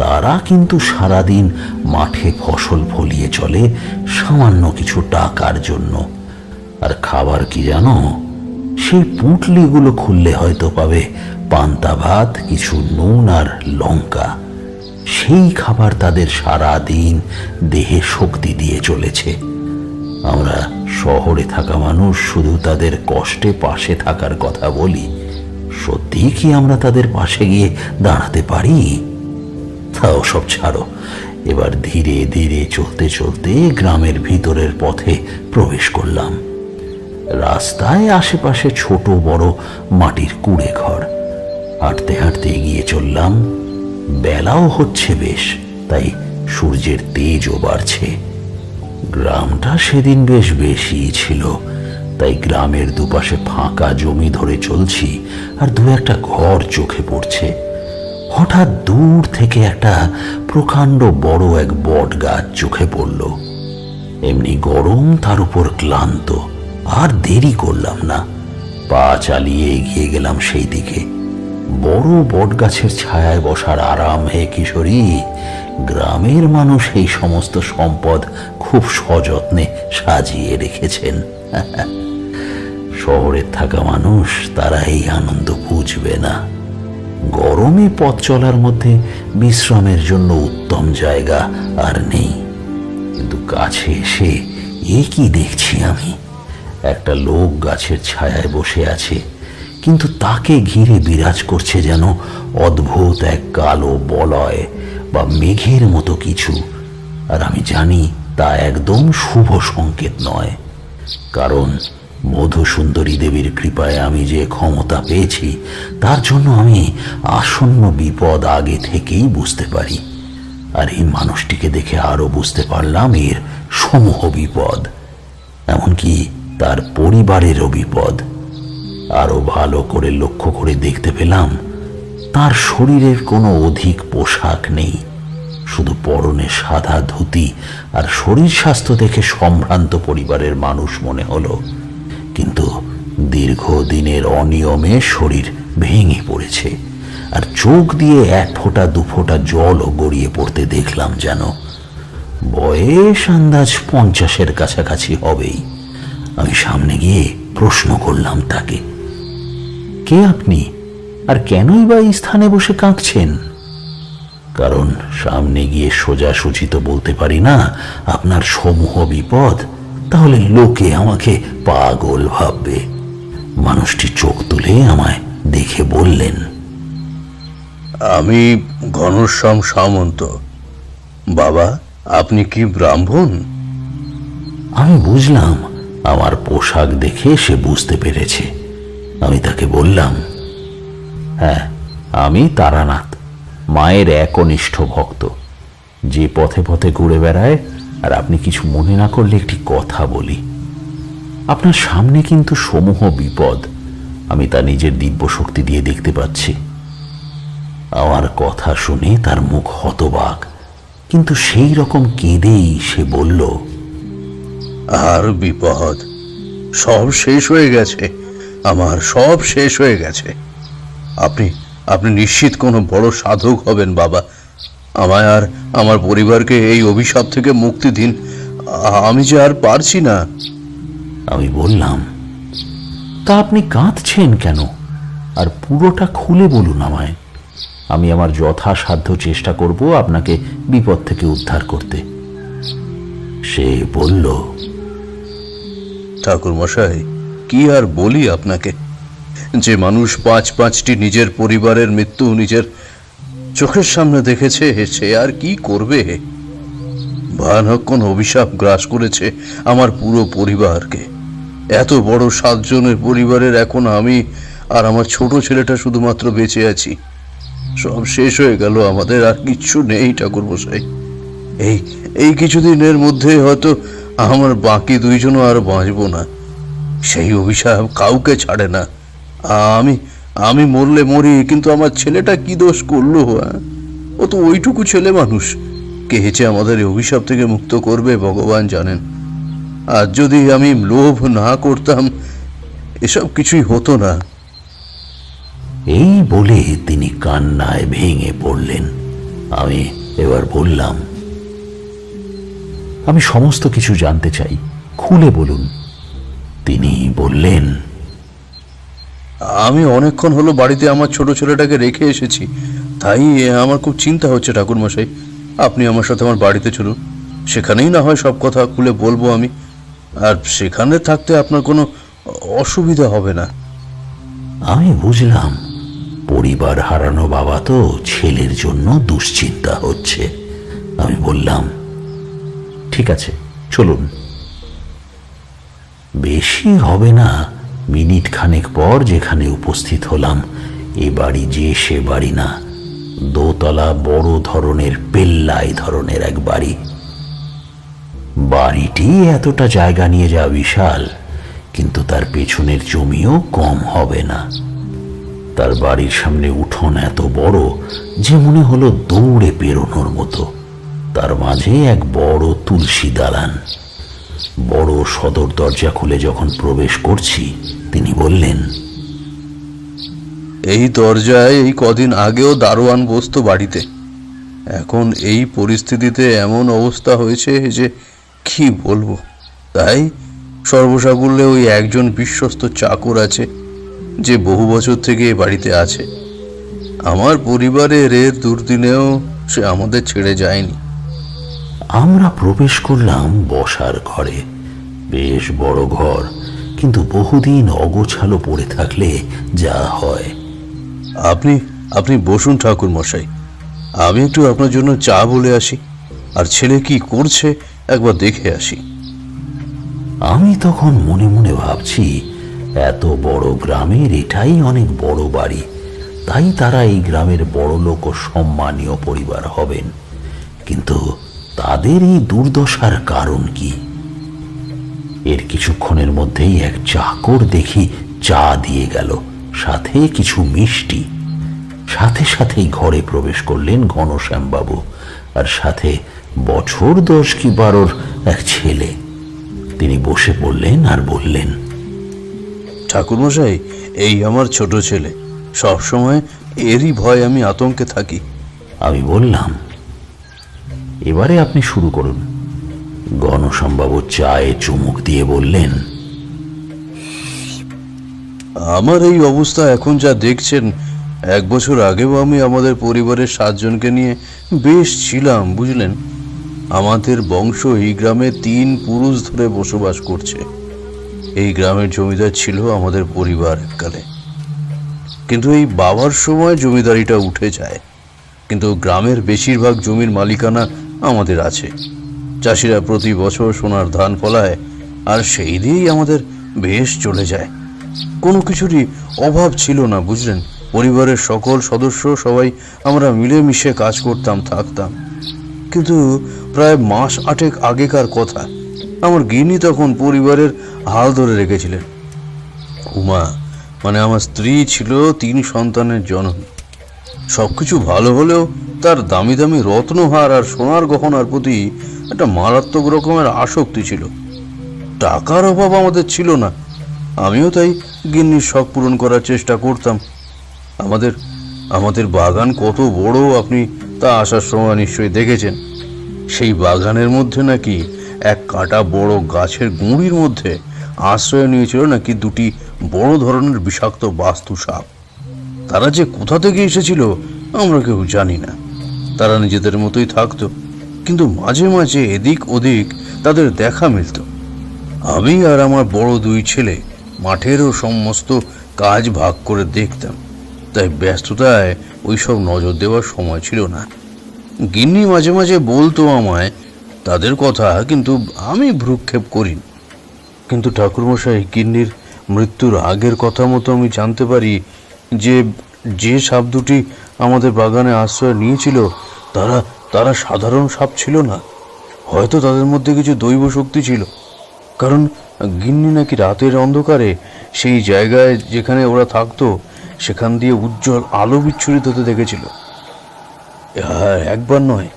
[SPEAKER 4] তারা কিন্তু সারাদিন মাঠে ফসল ফলিয়ে চলে সামান্য কিছু টাকার জন্য। আর খাবার কি জানো? সেই পুঁটলিগুলো খুললে হয়তো পাবে পান্তা ভাত, কিছু নুন আর লঙ্কা। সেই খাবার তাদের সারা দিন দেহে শক্তি দিয়ে চলেছে। আমরা শহরে থাকা মানুষ শুধু তাদের কষ্টে পাশে থাকার কথা বলি, সত্যি কি আমরা তাদের পাশে গিয়ে দাঁড়াতে পারি? তাও সব ছাড়ো, এবার ধীরে ধীরে চলতে চলতে গ্রামের ভিতরের পথে প্রবেশ করলাম। রাস্তায় আশেপাশে ছোট বড় মাটির কুড়ে ঘর। হাঁটতে হাঁটতে এগিয়ে চললাম। বেলাও হচ্ছে বেশ, তাই সূর্যের তেজও বাড়ছে। গ্রামটা সেদিন বেশ বেশি ছিল, তাই গ্রামের দুপাশে ফাঁকা জমি ধরে চলছি আর দু একটা ঘর চোখে পড়ছে। হঠাৎ দূর থেকে একটা প্রকাণ্ড বড় এক বট গাছ চোখে পড়ল। এমনি গরম, তার উপর ক্লান্ত, আর দেরি করলাম না, পা চালিয়ে এগিয়ে গেলাম সেই দিকে। বড় বট গাছের ছায়ায় বসার আরাম, হে কিশোরী! গ্রামের মানুষ এই সমস্ত সম্পদ খুব সযত্নে সাজিয়ে রেখেছেন। শহরে থাকা মানুষ তারা এই আনন্দ বুঝবে না। গরমে পথ চলার মধ্যে বিশ্রামের জন্য উত্তম জায়গা আর নেই। কিন্তু কাছে এসে এ কি দেখছি আমি! একটা লোক গাছের ছায়ায় বসে আছে, কিন্তু তাকে ঘিরে বিরাজ করছে যেন অদ্ভুত এক কালো বলয় বা মেঘের মতো কিছু। আর আমি জানি তা একদম শুভ সংকেত নয়, কারণ মধুসুন্দরী দেবীর কৃপায় আমি যে ক্ষমতা পেয়েছি তার জন্য আমি আসন্ন বিপদ আগে থেকেই বুঝতে পারি। আর এই মানুষটিকে দেখে আরো বুঝতে পারলাম এর সমূহ বিপদ, এমনকি তার পরিবারেরও বিপদ। আরো ভালো করে লক্ষ্য করে দেখতে পেলাম তার শরীরের কোনো অধিক পোশাক নেই, শুধু পরনে সাদা ধুতি। আর শরীর স্বাস্থ্য দেখে সম্ভ্রান্ত পরিবারের মানুষ মনে হলো, কিন্তু দীর্ঘদিনের অনিয়মে শরীর ভেঙে পড়েছে, আর চোখ দিয়ে এক ফোঁটা দু ফোঁটা জলও গড়িয়ে পড়তে দেখলাম যেন। বয়স আন্দাজ 50-এর কাছাকাছি হবেই। আমি সামনে গিয়ে প্রশ্ন করলাম তাকে, কে আপনি, আর কেনই বা এই স্থানে বসে কাঁদছেন? কারণ সামনে গিয়ে সোজাসুজি তো বলতে পারি না আপনার সমূহ বিপদ, তাহলে লোকে আমাকে পাগল ভাববে। মানুষটি চোখ তুলে আমায় দেখে বললেন,
[SPEAKER 6] আমি ঘনশ্যাম সামন্ত। বাবা, আপনি কি ব্রাহ্মণ?
[SPEAKER 4] আমি বুঝলাম আমার পোশাক দেখে সে বুঝতে পেরেছে। আমি তাকে বললাম, হ্যাঁ, আমি তারানাথ, মায়ের একনিষ্ঠ ভক্ত, যে পথে পথে ঘুরে বেড়ায়। আর আপনি কিছু মনে না করলে একটি কথা বলি। আপনার সামনে কিন্তু সমূহ বিপদ, আমি তা নিজের দিব্য শক্তি দিয়ে দেখতে পাচ্ছি। আমার কথা শুনে তার মুখ হতবাক, কিন্তু সেই রকম কেঁদেই সে বলল,
[SPEAKER 6] আর বিপদ? সব শেষ হয়ে গেছে, আমার সব শেষ হয়ে গেছে। আপনি আপনি নিশ্চিত কোনো বড় সাধক হবেন বাবা। আমায় আর আমার পরিবারকে এই অভিশাপ থেকে মুক্তি দিন, আমি যে আর পারছি না।
[SPEAKER 4] আমি বললাম, তা আপনি কাঁদছেন কেন? আর পুরোটা খুলে বলুন আমায়। আমি আমার যথাসাধ্য চেষ্টা করব আপনাকে বিপদ থেকে উদ্ধার করতে। সে বলল,
[SPEAKER 6] ঠাকুর মশাই, কি আর বলি আপনাকে, যে মানুষ 5-5টি নিজের পরিবারের মৃত্যু নিজের চোখের সামনে দেখেছে, সে আর কি করবে? ভয়ানক কোন অভিশাপ গ্রাস করেছে আমার পুরো পরিবারকে। এত বড় 7 জনের পরিবারের এখন আমি আর আমার ছোট ছেলেটা শুধুমাত্র বেঁচে আছি। সব শেষ হয়ে গেল, আমাদের আর কিচ্ছু নেই ঠাকুর মশাই। এই কিছুদিনের মধ্যে হয়তো আমার বাকি 2 জনও আর বাঁচবো না। সেই অভিশাপ কাউকে ছাড়ে না। আমি মরলে মরি, কিন্তু আমার ছেলেটা কি দোষ করলো? ও তো ওইটুকু ছেলে মানুষ। কে যে আমাদের এই অভিশাপ থেকে মুক্ত করবে ভগবান জানেন। আর যদি আমি লোভ না করতাম, এসব কিছুই হতো না।
[SPEAKER 4] এই বলে তিনি কান্নায় ভেঙে পড়লেন। আমি এবার বললাম, আমি সমস্ত কিছু জানতে চাই, খুলে বলুন। তিনি বললেন,
[SPEAKER 6] আমি অনেকক্ষণ হলো বাড়িতে আমার ছোট ছেলেটাকে রেখে এসেছি, তাই আমার খুব চিন্তা হচ্ছে ঠাকুর মশাই। আপনি আমার সাথে আমার বাড়িতে চলুন, সেখানেই না হয় সব কথা খুলে বলবো আমি। আর সেখানে থাকতে আপনার কোনো অসুবিধা হবে না।
[SPEAKER 4] আমি বুঝলাম পরিবার হারানো বাবা তো ছেলের জন্য দুশ্চিন্তা হচ্ছে। আমি বললাম, ঠিক আছে চলুন। বেশি হবে না, মিনিট খানেক পর যেখানে উপস্থিত হলাম, এ বাড়ি যে সে বাড়ি না, দোতলা বড় ধরনের পেল্লাই ধরনের এক বাড়ি। বাড়িটি এতটা জায়গা নিয়ে যাওয়া বিশাল, কিন্তু তার পেছনের জমিও কম হবে না। তার বাড়ির সামনে উঠোন এত বড় যে মনে হলো দৌড়ে পেরোনোর মতো। তার মাঝে এক বড় তুলসী দালান। বড় সদর দরজা খুলে যখন প্রবেশ করছি, তিনি বললেন,
[SPEAKER 6] এই দরজায় এই কদিন আগেও দারোয়ান বসতো বাড়িতে। এখন এই পরিস্থিতিতে এমন অবস্থা হয়েছে যে কি বলবো। তাই সর্বসাকুল্যে ওই একজন বিশ্বস্ত চাকর আছে যে বহু বছর থেকে এই বাড়িতে আছে। আমার পরিবারের এর দুর্দিনেও সে আমাদের ছেড়ে যায়নি।
[SPEAKER 4] আমরা প্রবেশ করলাম বসার ঘরে। বেশ বড় ঘর, কিন্তু বহুদিন অগোছালো পড়ে থাকলে যা হয়।
[SPEAKER 6] আপনি বসুন ঠাকুর মশাই, আমি একটু আপনার জন্য চা বলে আসি, আর ছেলে কি করছে একবার দেখে আসি।
[SPEAKER 4] আমি তখন মনে মনে ভাবছি, এত বড় গ্রামের এটাই অনেক বড় বাড়ি, তাই তারা এই গ্রামের বড় লোক ও সম্মানীয় পরিবার হবেন। কিন্তু তাদের এই দুর্দশার কারণ কি? এর কিছুক্ষণের মধ্যেই এক চাকর দেখি চা দিয়ে গেল, সাথে কিছু মিষ্টি। সাথে সাথেই ঘরে প্রবেশ করলেন ঘনশ্যামবাবু, আর সাথে বছর 10 কি 12 এক ছেলে। তিনি বসে পড়লেন আর বললেন,
[SPEAKER 6] ঠাকুরমশাই, এই আমার ছোট ছেলে, সবসময় এরই ভয় আমি আতঙ্কে থাকি।
[SPEAKER 4] আমি বললাম, এবারে আপনি শুরু করুন। ঘনশ্যামবাবু চায়ে চুমুক দিয়ে বললেন,
[SPEAKER 6] আমার এই অবস্থা এখন যা দেখছেন, 1 বছর আগেও আমি আমাদের পরিবারের 7 জনকে নিয়ে বেশ ছিলাম, বুঝলেন। আমাদের বংশ এই গ্রামে 3 পুরুষ ধরে বসবাস করছে। এই গ্রামের জমিদার ছিল আমাদের পরিবার এককালে, কিন্তু এই বাবার সময় জমিদারিটা উঠে যায়। কিন্তু গ্রামের বেশিরভাগ জমির মালিকানা আমাদের আছে। চাষিরা প্রতি বছর সোনার ধান ফলায়, আর সেই দিয়েই আমাদের বেশ চলে যায়। কোনো কিছুরই অভাব ছিল না, বুঝলেন। পরিবারের সকল সদস্য সবাই আমরা মিলেমিশে কাজ করতাম, থাকতাম। কিন্তু প্রায় মাস 8 আগেকার কথা, আমার গিন্নি তখন পরিবারের হাল ধরে রেখেছিলেন। উমা মানে আমার স্ত্রী ছিল 3 সন্তানের জননী। সবকিছু ভালো হলেও তার দামি দামি রত্নহার আর সোনার গহনার প্রতি একটা মারাত্মক রকমের আসক্তি ছিল। টাকার অভাব আমাদের ছিল না, আমিও তাই গিন্নির শখ পূরণ করার চেষ্টা করতাম। আমাদের বাগান কত বড় আপনি তা আসার সময় নিশ্চয়ই দেখেছেন। সেই বাগানের মধ্যে নাকি এক কাটা বড় গাছের গুঁড়ির মধ্যে আশ্রয় নিয়েছিল নাকি 2টি বড় ধরনের বিষাক্ত বাস্তু সাপ। তারা যে কোথা থেকে এসেছিল আমরা কেউ জানি না। তারা নিজেদের মতোই থাকতো, কিন্তু মাঝে মাঝে এদিক ওদিক তাদের দেখা মিলত। আমি আর আমার বড় 2 ছেলে মাঠেরও সমস্ত কাজ ভাগ করে দেখতাম, তাই ব্যস্ততায় ওইসব নজর দেওয়ার সময় ছিল না। গিন্নি মাঝে মাঝে বলতো আমায় তাদের কথা, কিন্তু আমি ভ্রুক্ষেপ করিনি। কিন্তু ঠাকুরমশাই, গিন্নির মৃত্যুর আগের কথা মতো আমি জানতে পারি যে সাপ 2টি আমাদের বাগানে আশ্রয় নিয়েছিল তারা সাধারণ সাপ ছিল না। হয়তো তাদের মধ্যে কিছু দৈব শক্তি ছিল, কারণ গিন্নি নাকি রাতের অন্ধকারে সেই জায়গায় যেখানে ওরা থাকতো সেখান দিয়ে উজ্জ্বল আলো বিচ্ছুরিত হতে দেখেছিল। আর একবার নয়,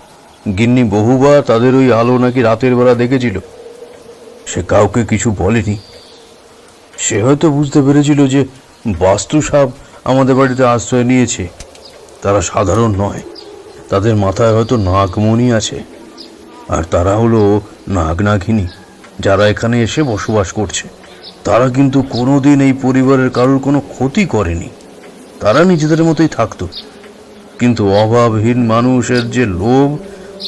[SPEAKER 6] গিন্নি বহুবার তাদের ওই আলো নাকি রাতের বেলা দেখেছিল। সে কাউকে কিছু বলেনি। সে হয়তো বুঝতে পেরেছিল যে বাস্তু সাপ আমাদের বাড়িতে আশ্রয় নিয়েছে। তারা সাধারণ নয়, তাদের মাথায় হয়তো নাগমণি আছে, আর তারা হলো নাগনাগিনী যারা এখানে এসে বসবাস করছে। তারা কিন্তু কোনোদিন এই পরিবারের কারোর কোনো ক্ষতি করেনি। তারা নিজেদের মতোই থাকতো, কিন্তু অভাবহীন মানুষের যে লোভ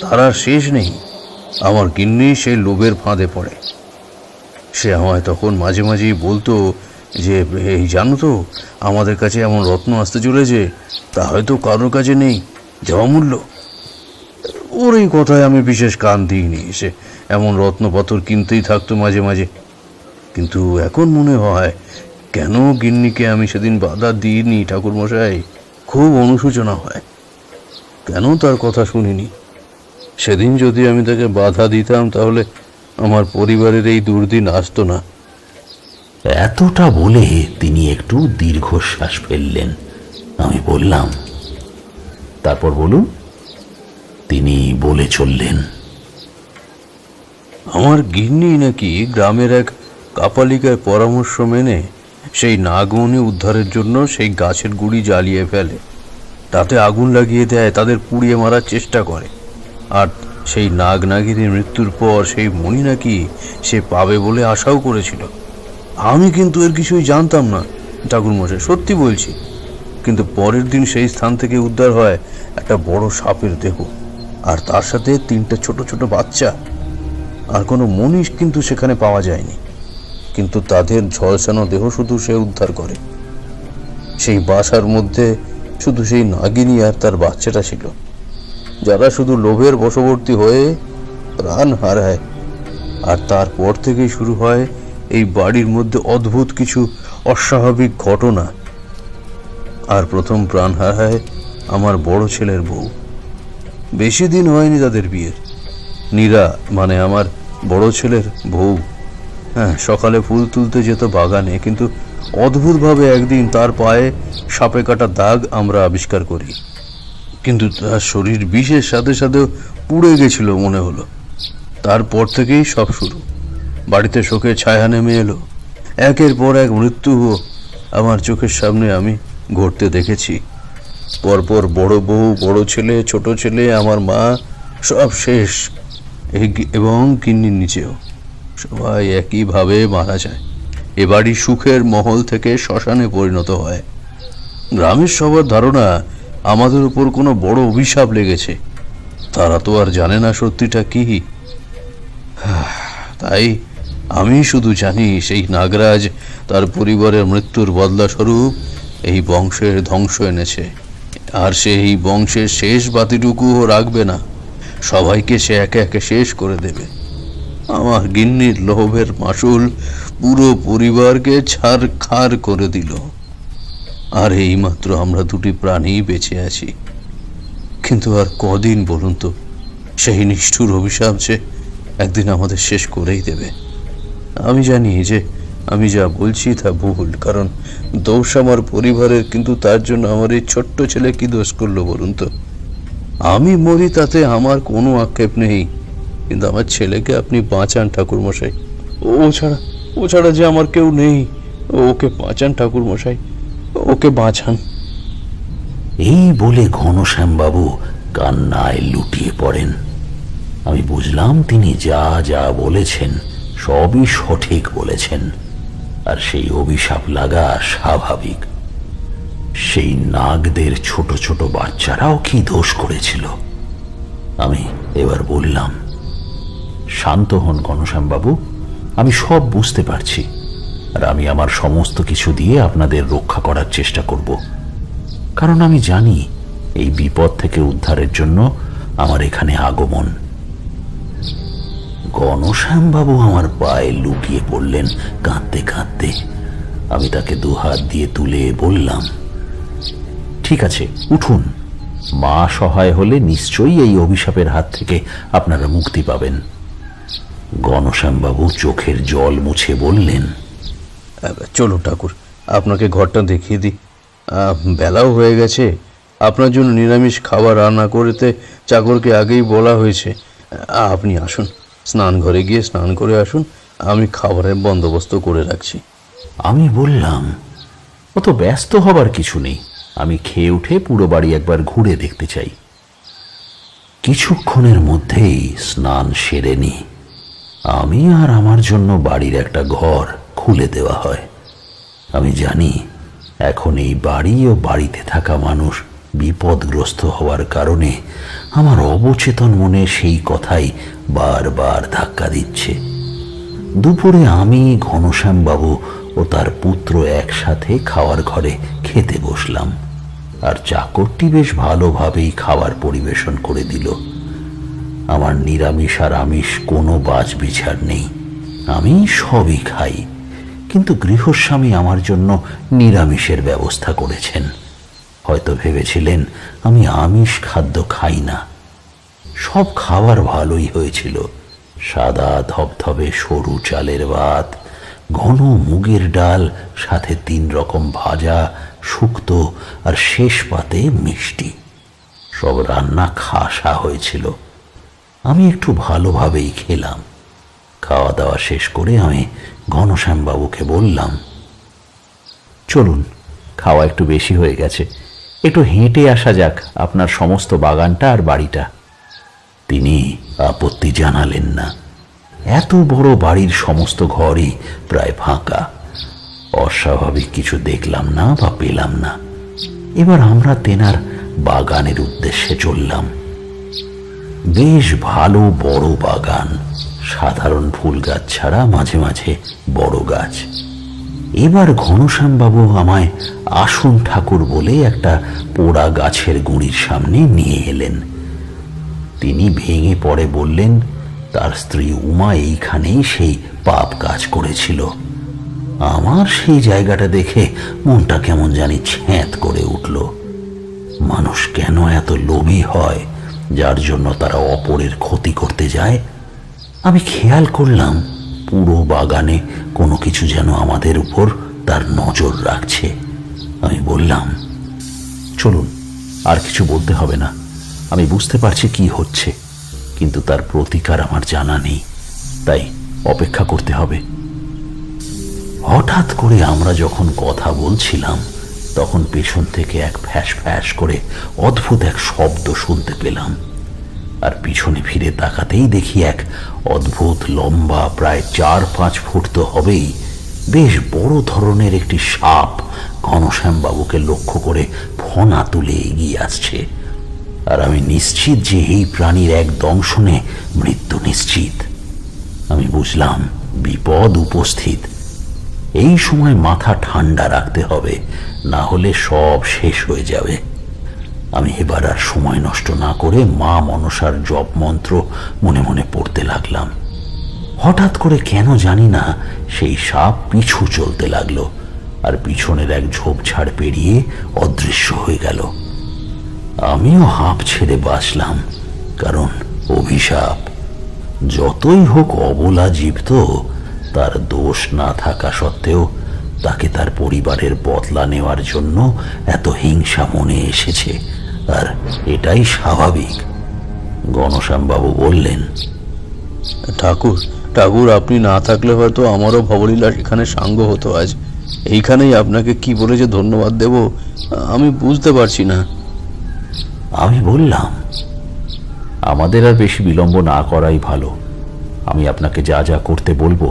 [SPEAKER 6] তারা শেষ নেই। আমার গিন্নি সেই লোভের ফাঁদে পড়ে। সে আমায় তখন মাঝে মাঝেই বলতো যে, এই জানো তো, আমাদের কাছে এমন রত্ন আসতে চলেছে, তা হয়তো কারোর কাছে নেই, দেওয়া মূল্য। ওর এই কথায় আমি বিশেষ কান দিইনি। সে এমন রত্নপাথর কিনতেই থাকতো মাঝে মাঝে। কিন্তু এখন মনে হয় কেন গিন্নিকে আমি সেদিন বাধা দিইনি ঠাকুরমশাই, খুব অনুশোচনা হয়। কেন তার কথা শুনিনি? সেদিন যদি আমি তাকে বাধা দিতাম তাহলে আমার পরিবারের এই দুর্দিন আসতো না।
[SPEAKER 4] এতটা বলে তিনি একটু দীর্ঘশ্বাস ফেললেন। আমি বললাম, তারপর বলুন। তিনি বলে চললেন,
[SPEAKER 6] আমার গিন্নি নাকি গ্রামের এক কাপালিকার পরামর্শ মেনে সেই নাগমণি উদ্ধারের জন্য সেই গাছের গুড়ি জ্বালিয়ে ফেলে, তাতে আগুন লাগিয়ে দেয়, তাদের পুড়িয়ে মারার চেষ্টা করে। আর সেই নাগ নাগিনীর মৃত্যুর পর সেই মণি নাকি সে পাবে বলে আশাও করেছিল। আমি কিন্তু এর কিছুই জানতাম না ঠাকুরমশাই, সত্যি বলছি। কিন্তু পরের দিন সেই স্থান থেকে উদ্ধার হয় একটা বড় সাপের দেহ, আর তার সাথে 3টে ছোট ছোট বাচ্চা। আর কোনো মনীষ কিন্তু সেখানে পাওয়া যায়নি, কিন্তু তাদের ঝলসানো দেহ শুধু সে উদ্ধার করে। সেই বাসার মধ্যে শুধু সেই নাগিনী আর তার বাচ্চাটা ছিল, যারা শুধু লোভের বশবর্তী হয়ে প্রাণ হারায়। আর তারপর থেকেই শুরু হয় এই বাড়ির মধ্যে অদ্ভুত কিছু অস্বাভাবিক ঘটনা। আর প্রথম প্রাণ হারায় আমার বড় ছেলের বউ। বেশি দিন হয়নি তাদের বিয়ের। নীরা, মানে আমার বড় ছেলের বউ, হ্যাঁ, সকালে ফুল তুলতে যেত বাগানে, কিন্তু অদ্ভুতভাবে একদিন তার পায়ে সাপে কাটা দাগ আমরা আবিষ্কার করি। কিন্তু তার শরীর বিষের সাথে সাথেও পুড়ে গেছিল মনে হলো। তারপর থেকেই সব শুরু। বাড়িতে শোকের ছায়া নেমে এলো। একের পর এক মৃত্যু আমার চোখের সামনে আমি ঘটতে দেখেছি। পরপর বড় বউ, বড় ছেলে, ছোট ছেলে, আমার মা, সব শেষ। এবং গিন্নির নিচেও সবাই একইভাবে মারা যায়। এ বাড়ি সুখের মহল থেকে শ্মশানে পরিণত হয়। গ্রামের সবার ধারণা আমাদের উপর কোনো বড় অভিশাপ লেগেছে। তারা তো আর জানে না সত্যিটা কি। তাই আমি শুধু জানি সেই নাগরাজ তার পরিবারের মৃত্যুর বদলা স্বরূপ এই বংশের ধ্বংস এনেছে। আর সে এই বংশের শেষ বাতিটুকুও রাখবে না, সবাইকে সে একে একে শেষ করে দেবে। আমার গিন্নির লোভের মাসুল পুরো পরিবারকে ছারখার করে দিল। আর এইমাত্র আমরা দুটি প্রাণী বেঁচে আছি। কিন্তু আর কদিন বলুন তো, সেই নিষ্ঠুর অভিশাপ যে একদিন আমাদের শেষ করেই দেবে। আমি জানি যে আমি যা বলছি তা ভুল, কারণ দোষ আমার পরিবারের, কিন্তু তার জন্য আমার এই ছোট্ট ছেলে কি দোষ করলো বলুন তো? আমি মরি তাতে আমার কোনো আক্ষেপ নেই, কিন্তু আমার ছেলেকে আপনি বাঁচান ঠাকুরমশাই। ও ছাড়া যে আমার কেউ নেই। ওকে বাঁচান ঠাকুরমশাই, ওকে বাঁচান।
[SPEAKER 4] এই বলে ঘনশ্যামবাবু কান্নায় লুটিয়ে পড়েন। আমি বুঝলাম তিনি যা যা বলেছেন সবই সঠিক বলেছেন, আর সেই অভিশাপ লাগা স্বাভাবিক। সেই নাগদের ছোট ছোট বাচ্চারাও কি দোষ করেছিল? আমি এবার বললাম, শান্ত হন ঘনশ্যামবাবু, আমি সব বুঝতে পারছি, আর আমি আমার সমস্ত কিছু দিয়ে আপনাদের রক্ষা করার চেষ্টা করব। কারণ আমি জানি এই বিপদ থেকে উদ্ধারের জন্য আমার এখানে আগমন। ঘনশ্যামবাবু আমার পায়ে লুটিয়ে পড়লেন কাঁদতে কাঁদতে। আমি তাকে দুহাত দিয়ে তুলে বললাম, ঠিক আছে, উঠুন। মা সহায় হলে নিশ্চয়ই এই অভিশাপের হাত থেকে আপনারা মুক্তি পাবেন। ঘনশ্যামবাবু চোখের জল মুছে বললেন,
[SPEAKER 6] চলুন ঠাকুর, আপনাকে ঘরটা দেখিয়ে দিই। বেলাও হয়ে গেছে। আপনার জন্য নিরামিষ খাবার রান্না করতে চাকরকে আগেই বলা হয়েছে। আপনি আসুন, স্নান ঘরে গিয়ে স্নান করে আসুন, আমি খাবারের বন্দোবস্ত করে রাখছি।
[SPEAKER 4] আমি বললাম, অত ব্যস্ত হবার কিছু নেই, আমি খেয়ে উঠে পুরো বাড়ি একবার ঘুরে দেখতে চাই। কিছুক্ষণের মধ্যেই স্নান সেরে নি। আমি আর আমার জন্য বাড়ির একটা ঘর খুলে দেওয়া হয়। আমি জানি এখন এই বাড়ি ও বাড়িতে থাকা মানুষ বিপদগ্রস্ত হওয়ার কারণে আমার অবচেতন মনে সেই কথাই বারবার ধাক্কা দিচ্ছে। দুপুরে আমি, ঘনশ্যামবাবু ও তার পুত্র একসাথে খাওয়ার ঘরে খেতে বসলাম, আর চাকরটি বেশ ভালোভাবেই খাবার পরিবেশন করে দিল। আমার নিরামিষ আর আমিষ কোনো বাছ বিচার নেই, আমি সবই খাই। কিন্তু গৃহস্বামী আমার জন্য নিরামিষের ব্যবস্থা করেছেন। হয়তো ভেবেছিলেন আমি আমিষ খাদ্য খাই না। সব খাবার ভালোই হয়েছিল। সাদা ধবধবে সরু চালের ভাত, ঘন মুগের ডাল, সাথে 3 রকম ভাজা, শুক্তো আর শেষ পাতে মিষ্টি। সব রান্না খাসা হয়েছিল। আমি একটু ভালোভাবেই খেলাম। খাওয়া দাওয়া শেষ করে আমি ঘনশ্যামবাবুকে বললাম,
[SPEAKER 1] চলুন, খাওয়া একটু বেশি হয়ে গেছে, একটু হেঁটে আসা যাক আপনার সমস্ত বাগানটা আর বাড়িটা।
[SPEAKER 4] তিনি আপত্তি জানালেন না। এত বড় বাড়ির সমস্ত ঘরই প্রায় ফাঁকা। অস্বাভাবিক কিছু দেখলাম না বা পেলাম না। এবার আমরা তেনার বাগানের উদ্দেশ্যে চললাম। বেশ ভালো বড় বাগান, সাধারণ ফুল গাছ ছাড়া মাঝে মাঝে বড় গাছ। এবার ঘনশ্যামবাবু আমায় আসন ঠাকুর বলে একটা পোড়া গাছের গুঁড়ির সামনে নিয়ে এলেন। তিনি ভেঙে পড়ে বললেন তার স্ত্রী উমা এইখানেই সেই পাপ কাজ করেছিল। আমার সেই জায়গাটা দেখে মনটা কেমন জানি ছ্যাঁত করে উঠল। মানুষ কেন এত লোভী হয়, যার জন্য তারা অপরের ক্ষতি করতে যায়? আমি খেয়াল করলাম পুরো বাগানে কোনো কিছু যেন আমাদের উপর তার নজর রাখছে। আমি বললাম,
[SPEAKER 1] চলুন, আর কিছু বলতে হবে না। আমি বুঝতে পারছি কি হচ্ছে, কিন্তু তার প্রতিকার আমার জানা নেই, তাই অপেক্ষা করতে হবে।
[SPEAKER 4] হঠাৎ করে আমরা যখন কথা বলছিলাম তখন পেছন থেকে এক ফ্যাস ফ্যাস করে অদ্ভুত এক শব্দ শুনতে পেলাম। আর পিছনে ফিরে তাকাতেই দেখি এক অদ্ভুত লম্বা, প্রায় 4-5 ফুট তো হবেই, বেশ বড় ধরনের একটি সাপ ঘনশ্যামবাবুকে লক্ষ্য করে ফনা তুলে এগিয়ে আসছে। আর আমি নিশ্চিত যে এই প্রাণীর এক দংশনে মৃত্যু নিশ্চিত। আমি বুঝলাম বিপদ উপস্থিত। এই সময় মাথা ঠান্ডা রাখতে হবে, না হলে সব শেষ হয়ে যাবে। আমি এবার আর সময় নষ্ট না করে মা মনসার জপ মন্ত্র মনে মনে পড়তে লাগলাম। হঠাৎ করে কেন জানি না সেই সাপ পিছু চলতে লাগলো, আর পিছনের এক ঝোপঝাড় পেরিয়ে অদৃশ্য হয়ে গেল। আমিও হাঁপ ছেড়ে বাঁচলাম, কারণ অভিশাপ। যতই হোক অবলা জীব তো, তার দোষ না থাকা সত্ত্বেও তাকে তার পরিবারের বদলা নেওয়ার জন্য এত হিংসা মনে এসেছে, আর এটাই স্বাভাবিক। ঘনশ্যামবাবু বললেন,
[SPEAKER 6] ঠাকুর ঠাকুর আপনি না থাকলে হয়তো আমারও ভবলীলা এখানে সাঙ্গ হতো আজ। এইখানেই আপনাকে কি বলে যে ধন্যবাদ দেব আমি বুঝতে পারছি না।
[SPEAKER 4] আমি বললাম,
[SPEAKER 1] আমাদের আর বেশি বিলম্ব না করাই ভালো। আমি আপনাকে যা যা করতে বলবো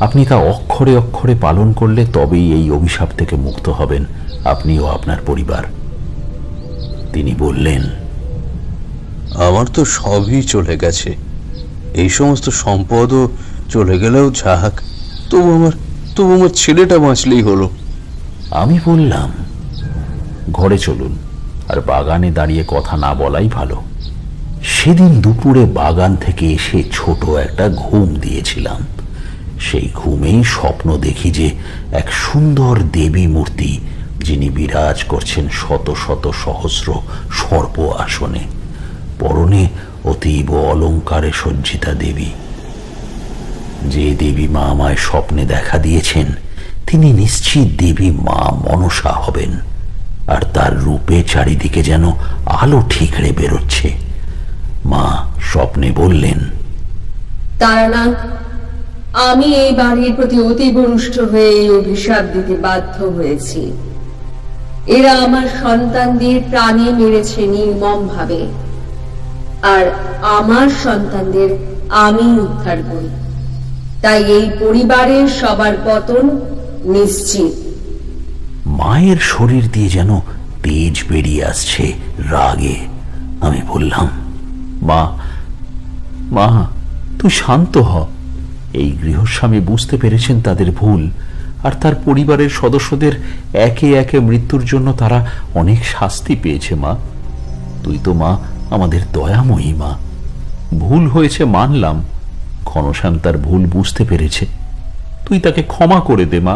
[SPEAKER 1] আপনি তা অক্ষরে অক্ষরে পালন করলে তবেই এই অভিশাপ থেকে মুক্ত হবেন, আপনিও আপনার পরিবার।
[SPEAKER 4] তিনি বললেন,
[SPEAKER 6] আমার তো সবই চলে গেছে, এই সমস্ত সম্পদও চলে গেলেও যাক, তবু আমার ছেলেটা বাঁচলেই হলো।
[SPEAKER 4] আমি বললাম,
[SPEAKER 1] ঘরে চলুন, আর বাগানে দাঁড়িয়ে কথা না বলাই ভালো।
[SPEAKER 4] সেদিন দুপুরে বাগান থেকে এসে ছোট একটা ঘুম দিয়েছিলাম। সেই ঘুমেই স্বপ্ন দেখি যে এক সুন্দর দেবী মূর্তি, যিনি বিরাজ করছেন শত শত সহস্র সর্প আসনে, পরনে অতীব অলঙ্কারে সজ্জিতা দেবী। যে দেবী মা আমায় স্বপ্নে দেখা দিয়েছেন তিনি নিশ্চিত দেবী মা মনসা হবেন, আর তার রূপে চারিদিকে যেন আলো ঠিকরে বেরোচ্ছে। মা স্বপ্নে বললেন,
[SPEAKER 7] তারানাথ, আমি এই বাড়ির প্রতি অতীব রুষ্ট হয়ে এই অভিশাপ দিতে বাধ্য হয়েছি। এরা আমার সন্তানদের প্রাণে মেরেছে নির্মম ভাবে, আর আমার সন্তানদের আমি উদ্ধার করি, তাই এই পরিবারের সবার পতন নিশ্চিত।
[SPEAKER 4] মায়ের শরীর দিয়ে যেন তেজ বেরিয়ে আসছে রাগে। আমি বললাম,
[SPEAKER 1] মা, মা, তুই শান্ত হ। এই গৃহস্বামী বুঝতে পেরেছেন তাদের ভুল, আর তার পরিবারের সদস্যদের একে একে মৃত্যুর জন্য তারা অনেক শাস্তি পেয়েছে। মা, তুই তো মা আমাদের দয়াময়ী মা,
[SPEAKER 4] ভুল হয়েছে মানলাম, ঘনশ্যাম তার ভুল বুঝতে পেরেছে। তুই তাকে ক্ষমা করে দে মা,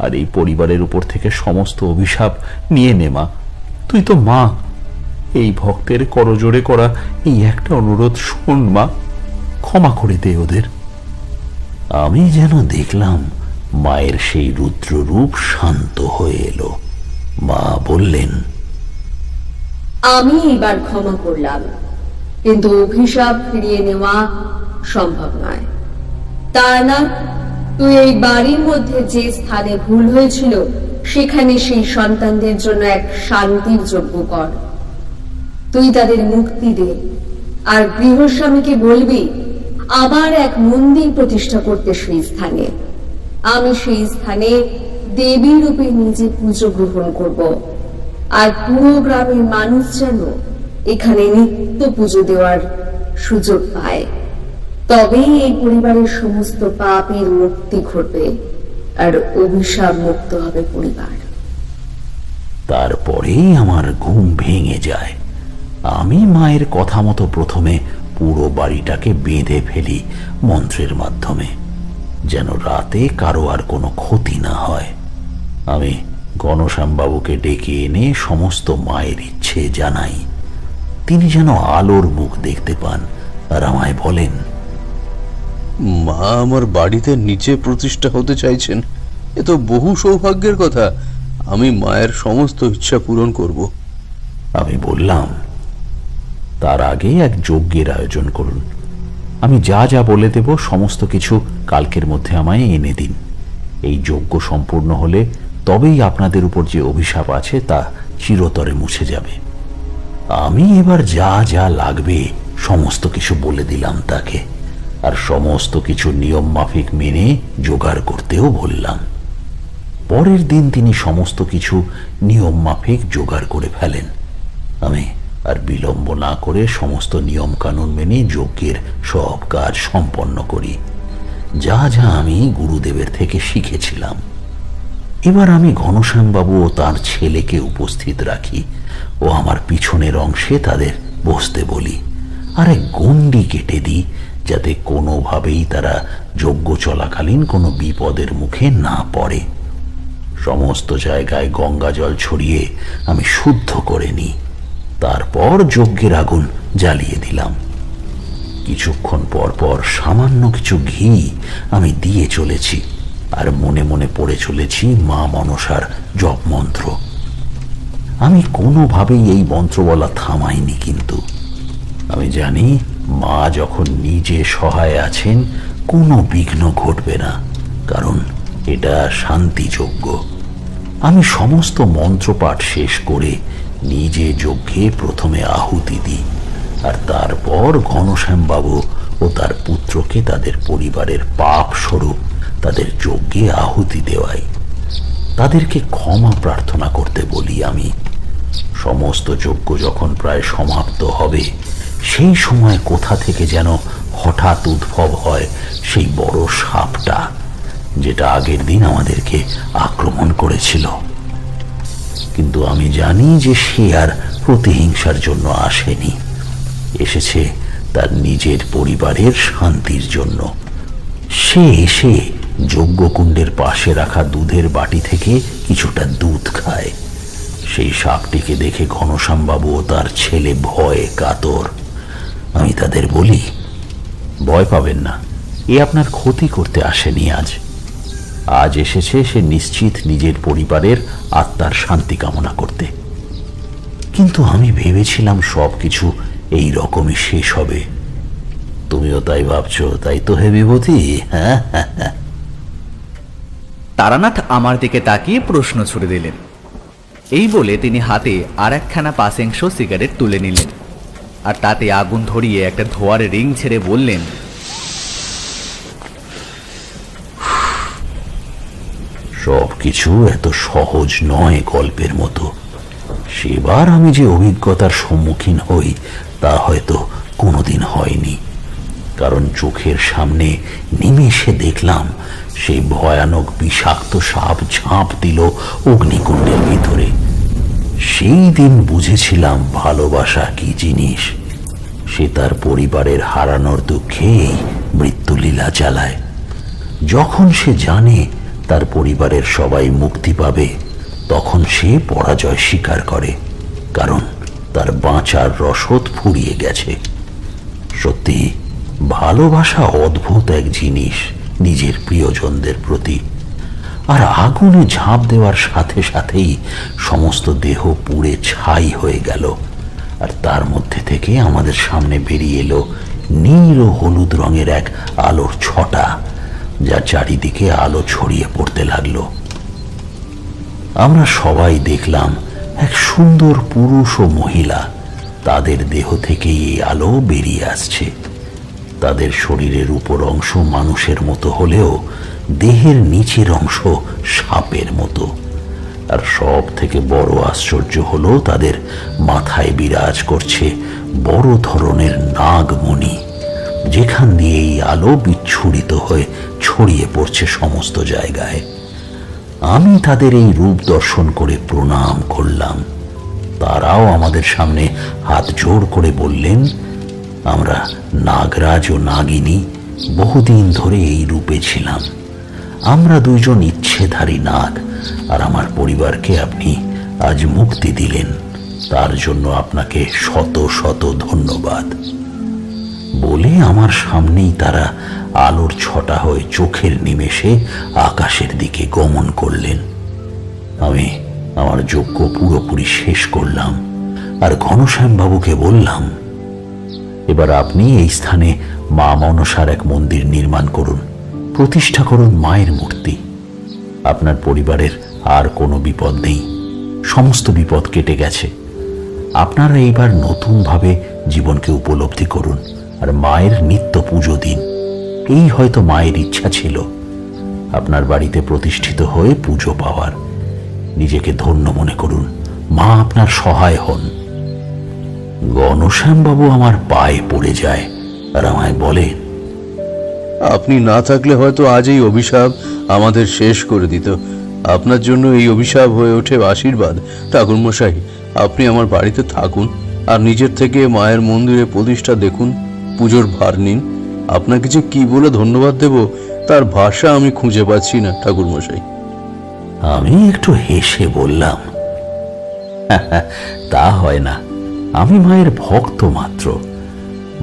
[SPEAKER 4] আর এই পরিবারের উপর থেকে সমস্ত অভিশাপ নিয়ে নে মা। তুই তো মা, এই ভক্তের করজোড়ে করা এই একটা অনুরোধ শোন মা, ক্ষমা করে দে ওদের। আমি যেন দেখলাম মায়ের সেই রুদ্ররূপ শান্ত হয়ে এলো। মা বললেন,
[SPEAKER 7] আমি এবার ক্ষমা করলাম, কিন্তু অভিশাপ ফিরিয়ে নেওয়া সম্ভব নয়। তা না, তুই এই বাড়ির মধ্যে যে স্থানে ভুল হয়েছিল সেখানে সেই সন্তানদের জন্য এক শান্তির যজ্ঞ কর। তুই তাদের মুক্তি দে, আর গৃহস্বামীকে বলবি আবার এক মন্দির প্রতিষ্ঠা করতে সেই স্থানে। আমি সেই স্থানে দেবী রূপে নিজে পুজো গ্রহণ করব, আর পুরো গ্রামের মানুষ যেন এখানে নিত্য পুজো দেওয়ার সুযোগ পায়। তবেই এই পরিবারের সমস্ত পাপের মুক্তি ঘটবে, আর অভিশাপ মুক্ত হবে পরিবার।
[SPEAKER 4] তারপরেই আমার ঘুম ভেঙে যায়। আমি মায়ের কথা মতো প্রথমে পুরো বাড়িটাকে বেঁধে ফেলি মন্ত্রের মাধ্যমে, যেন রাতে কারো আর কোনো ক্ষতি না হয়। আমি ঘনশ্যামবাবুকে ডেকে এনে সমস্ত মায়ের ইচ্ছে জানাই। তিনি যেন আলোর মুখ দেখতে পান, আর আমায় বলেন,
[SPEAKER 6] মা আমার বাড়িতে নিচে প্রতিষ্ঠা হতে চাইছেন, এ তো বহু সৌভাগ্যের কথা। আমি মায়ের সমস্ত ইচ্ছা পূরণ করব।
[SPEAKER 4] আমি বললাম, তার আগে এক যজ্ঞের আয়োজন করুন। আমি যা যা বলে দেব সমস্ত কিছু কালকের মধ্যে আমায় এনে দিন। এই যজ্ঞ সম্পূর্ণ হলে তবেই আপনাদের উপর যে অভিশাপ আছে তা চিরতরে মুছে যাবে। আমি এবার যা যা লাগবে সমস্ত কিছু বলে দিলাম তাকে, আর সমস্ত কিছু নিয়ম মাফিক মেনে জোগাড় করতেও বললাম। পরের দিন তিনি সমস্ত কিছু নিয়ম মাফিক জোগাড় করে ফেলেন। আমি আর বিলম্ব না করে সমস্ত নিয়ম কানুন মেনে যজ্ঞের সব কাজ সম্পন্ন করি, যা যা আমি গুরুদেবের থেকে শিখেছিলাম। এবার আমি ঘনশ্যামবাবু ও তার ছেলেকে উপস্থিত রাখি ও আমার পিছনের অংশে তাদের বসতে বলি, আর এক গণ্ডি কেটে দিই, যাতে কোনোভাবেই তারা যজ্ঞ চলাকালীন কোনো বিপদের মুখে না পড়ে। সমস্ত জায়গায় গঙ্গা জল ছড়িয়ে আমি শুদ্ধ করে নিই। তারপর যজ্ঞের আগুন জ্বালিয়ে দিলাম। কিছুক্ষণ পর পর সামান্য কিছু ঘি আমি দিয়ে চলেছি, আর মনে মনে পড়ে চলেছি মা মনসার জপ মন্ত্র। আমি কোনোভাবেই এই মন্ত্র বলা থামাইনি, কিন্তু আমি জানি মা যখন নিজে সহায় আছেন কোনো বিঘ্ন ঘটবে না, কারণ এটা শান্তি যজ্ঞ। আমি সমস্ত মন্ত্রপাঠ শেষ করে নিজে যজ্ঞে প্রথমে আহুতি দিই, আর তারপর ঘনশ্যামবাবু ও তার পুত্রকে তাদের পরিবারের পাপ স্বরূপ তাদের যজ্ঞে আহুতি দেওয়াই। তাদেরকে ক্ষমা প্রার্থনা করতে বলি আমি। সমস্ত যজ্ঞ যখন প্রায় সমাপ্ত হবে, সেই সময় কোথা থেকে যেন হঠাৎ উদ্ভব হয় সেই বড় সাপটা, যেটা আগের দিন আমাদেরকে আক্রমণ করেছিল। কিন্তু আমি জানি যে সে আর প্রতিহিংসার জন্য আসেনি, এসেছে তার নিজের পরিবারের শান্তির জন্য। সে এসে যজ্ঞকুণ্ডের পাশে রাখা দুধের বাটি থেকে কিছুটা দুধ খায়। সেই সাপটিকে দেখে ঘনশ্যামবাবু ও তার ছেলে ভয়ে কাতর। আমি তাদের বলি, ভয় পাবেন না, এ আপনার ক্ষতি করতে আসেনি। আজ এসেছে সে নিশ্চিত নিজের পরিবারের আত্মার শান্তি কামনা করতে। কিন্তু আমি ভেবেছিলাম সবকিছু এই রকমই শেষ হবে। তুমিও তাই ভাবছো, তাই তো হে বিভূতি? হ্যাঁ।
[SPEAKER 1] তারানাথ আমার দিকে তাকিয়ে প্রশ্ন ছুড়ে দিলেন। এই বলে তিনি হাতে আর একখানা পাসেংশ সিগারেট তুলে নিলেন, আর তাতে আগুন ধরিয়ে একটা ধোঁয়ার রিং ছেড়ে বললেন,
[SPEAKER 4] সবকিছু এত সহজ নয় গল্পের মতো। সেবার আমি যে অভিজ্ঞতার সম্মুখীন হই তা হয়তো কোনোদিন হয়নি, কারণ চোখের সামনে নিমেষে দেখলাম সেই ভয়ানক বিষাক্ত সাপ ঝাঁপ দিল অগ্নিকুণ্ডের ভিতরে। সেই দিন বুঝেছিলাম ভালোবাসা কি জিনিস। সে তার পরিবারের হারানোর দুঃখেই মৃত্যুলীলা চালায়। যখন সে জানে তার পরিবারের সবাই মুক্তি পাবে, তখন সে পরাজয় স্বীকার করে, কারণ তার বাঁচার রসদ ফুরিয়ে গেছে। সত্যি ভালোবাসা অদ্ভুত এক জিনিস নিজের প্রিয়জনদের প্রতি। আর আগুনে ঝাঁপ দেওয়ার সাথে সাথেই সমস্ত দেহ পুড়ে ছাই হয়ে গেল, আর তার মধ্যে থেকে আমাদের সামনে বেরিয়ে এলো নীল ও হলুদ রঙের এক আলোর ছটা, যা চারিদিকে আলো ছড়িয়ে পড়তে লাগলো। আমরা সবাই দেখলাম এক সুন্দর পুরুষ ও মহিলা, তাদের দেহ থেকে এই আলো বেরিয়ে আসছে। তাদের শরীরের উপর অংশ মানুষের মতো হলেও দেহের নিচের অংশ সাপের মতো। আর সব থেকে বড় আশ্চর্য হলো তাদের মাথায় বিরাজ করছে বড় ধরনের নাগমণি, যেখান দিয়ে এই আলো বিচ্ছুরিত হয়ে ছড়িয়ে পড়ছে সমস্ত জায়গায়। আমি তাদের এই রূপ দর্শন করে প্রণাম করলাম। তারাও আমাদের সামনে হাত জোড় করে বললেন, আমরা নাগরাজ ও নাগিনী বহুদিন ধরে এই রূপে ছিলাম। আমরা দুইজন ইচ্ছেধারী নাগ, আর আমার পরিবারকে আপনি আজ মুক্তি দিলেন, তার জন্য আপনাকে শত শত ধন্যবাদ। বলে আমার সামনেই তারা আলোর ছটা হয়ে চোখের নিমেষে আকাশের দিকে গমন করলেন। আমি আমার যজ্ঞ পুরোপুরি শেষ করলাম, আর ঘনশ্যামবাবুকে বললাম, এবার আপনি এই স্থানে মা মনসার এক মন্দির নির্মাণ করুন, প্রতিষ্ঠা করুন মায়ের মূর্তি। আপনার পরিবারের আর কোনো বিপদ নেই, সমস্ত বিপদ কেটে গেছে। আপনারা এইবার নতুনভাবে জীবনকে উপলব্ধি করুন, আর মায়ের নিত্য পুজো দিন। এই হয়তো মায়ের ইচ্ছা ছিল, আপনার বাড়িতে প্রতিষ্ঠিত হয়ে পুজো পাওয়ার। নিজেকে ধন্য মনে করুন, মা আপনার সহায় হন। ঘনশ্যামবাবু আমার পায়ে পড়ে যায় আর আমায় বলে,
[SPEAKER 6] আপনি না থাকলে হয়তো আজ এই অভিশাপ আমাদের শেষ করে দিত। আপনার জন্য এই অভিশাপ হয়ে ওঠে আশীর্বাদ। ঠাকুরমশাই, আপনি আমার বাড়িতে থাকুন, আর নিজের থেকে মায়ের মন্দিরে প্রতিষ্ঠা দেখুন, পুজোর ভার নিন। আপনাকে যে কি বলে ধন্যবাদ দেব তার ভাষা আমি খুঁজে পাচ্ছি না ঠাকুরমশাই।
[SPEAKER 4] আমি একটু হেসে বললাম, তা হয় না, আমি মায়ের ভক্ত মাত্র।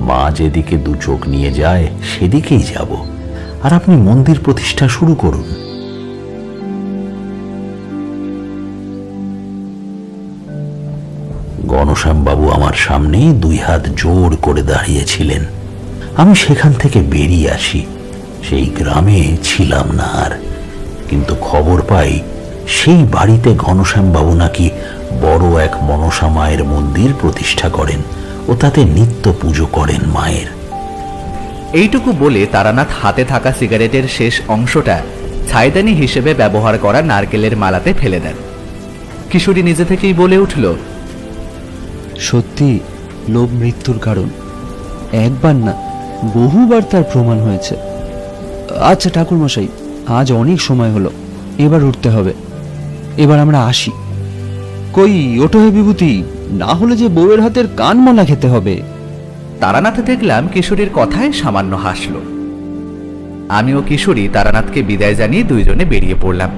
[SPEAKER 4] মা যেদিকে দু চোখ নিয়ে যায় সেদিকেই যাব, আর আপনি মন্দির প্রতিষ্ঠা শুরু করুন। ঘনশ্যামবাবু আমার সামনে দুই হাত জোড় করে দাঁড়িয়েছিলেন। আমি সেখান থেকে বেরিয়ে আসি। সেই গ্রামে ছিলাম না আর, কিন্তু খবর পাই সেই বাড়িতে ঘনশ্যামবাবু নাকি বড় এক মনসা মায়ের মন্দির প্রতিষ্ঠা করেন ও তাতে নিত্য পুজো করেন মায়ের।
[SPEAKER 1] এইটুকু বলে তারানাথ হাতে থাকা সিগারেটের শেষ অংশটা ছাইদানি হিসেবে ব্যবহার করা নারকেলের মালাতে ফেলে দেন। কিশোরী নিজে থেকেই বলে উঠল,
[SPEAKER 2] সত্যি লোভ মৃত্যুর কারণ। একবার না, বহুবার তার প্রমাণ হয়েছে। আচ্ছা ঠাকুরমশাই, আজ অনেক সময় হলো, এবার উঠতে হবে। এবার আমরা আসি। কই ওঠো হে বিভূতি, না হলে যে বউয়ের হাতের কানমালা খেতে হবে।
[SPEAKER 1] তারানাথ দেখলাম কিশোরীর কথায় সামান্য হাসল। আমি ও কিশোরী তারানাথকে বিদায় জানিয়ে দুইজনে বেরিয়ে পড়লাম।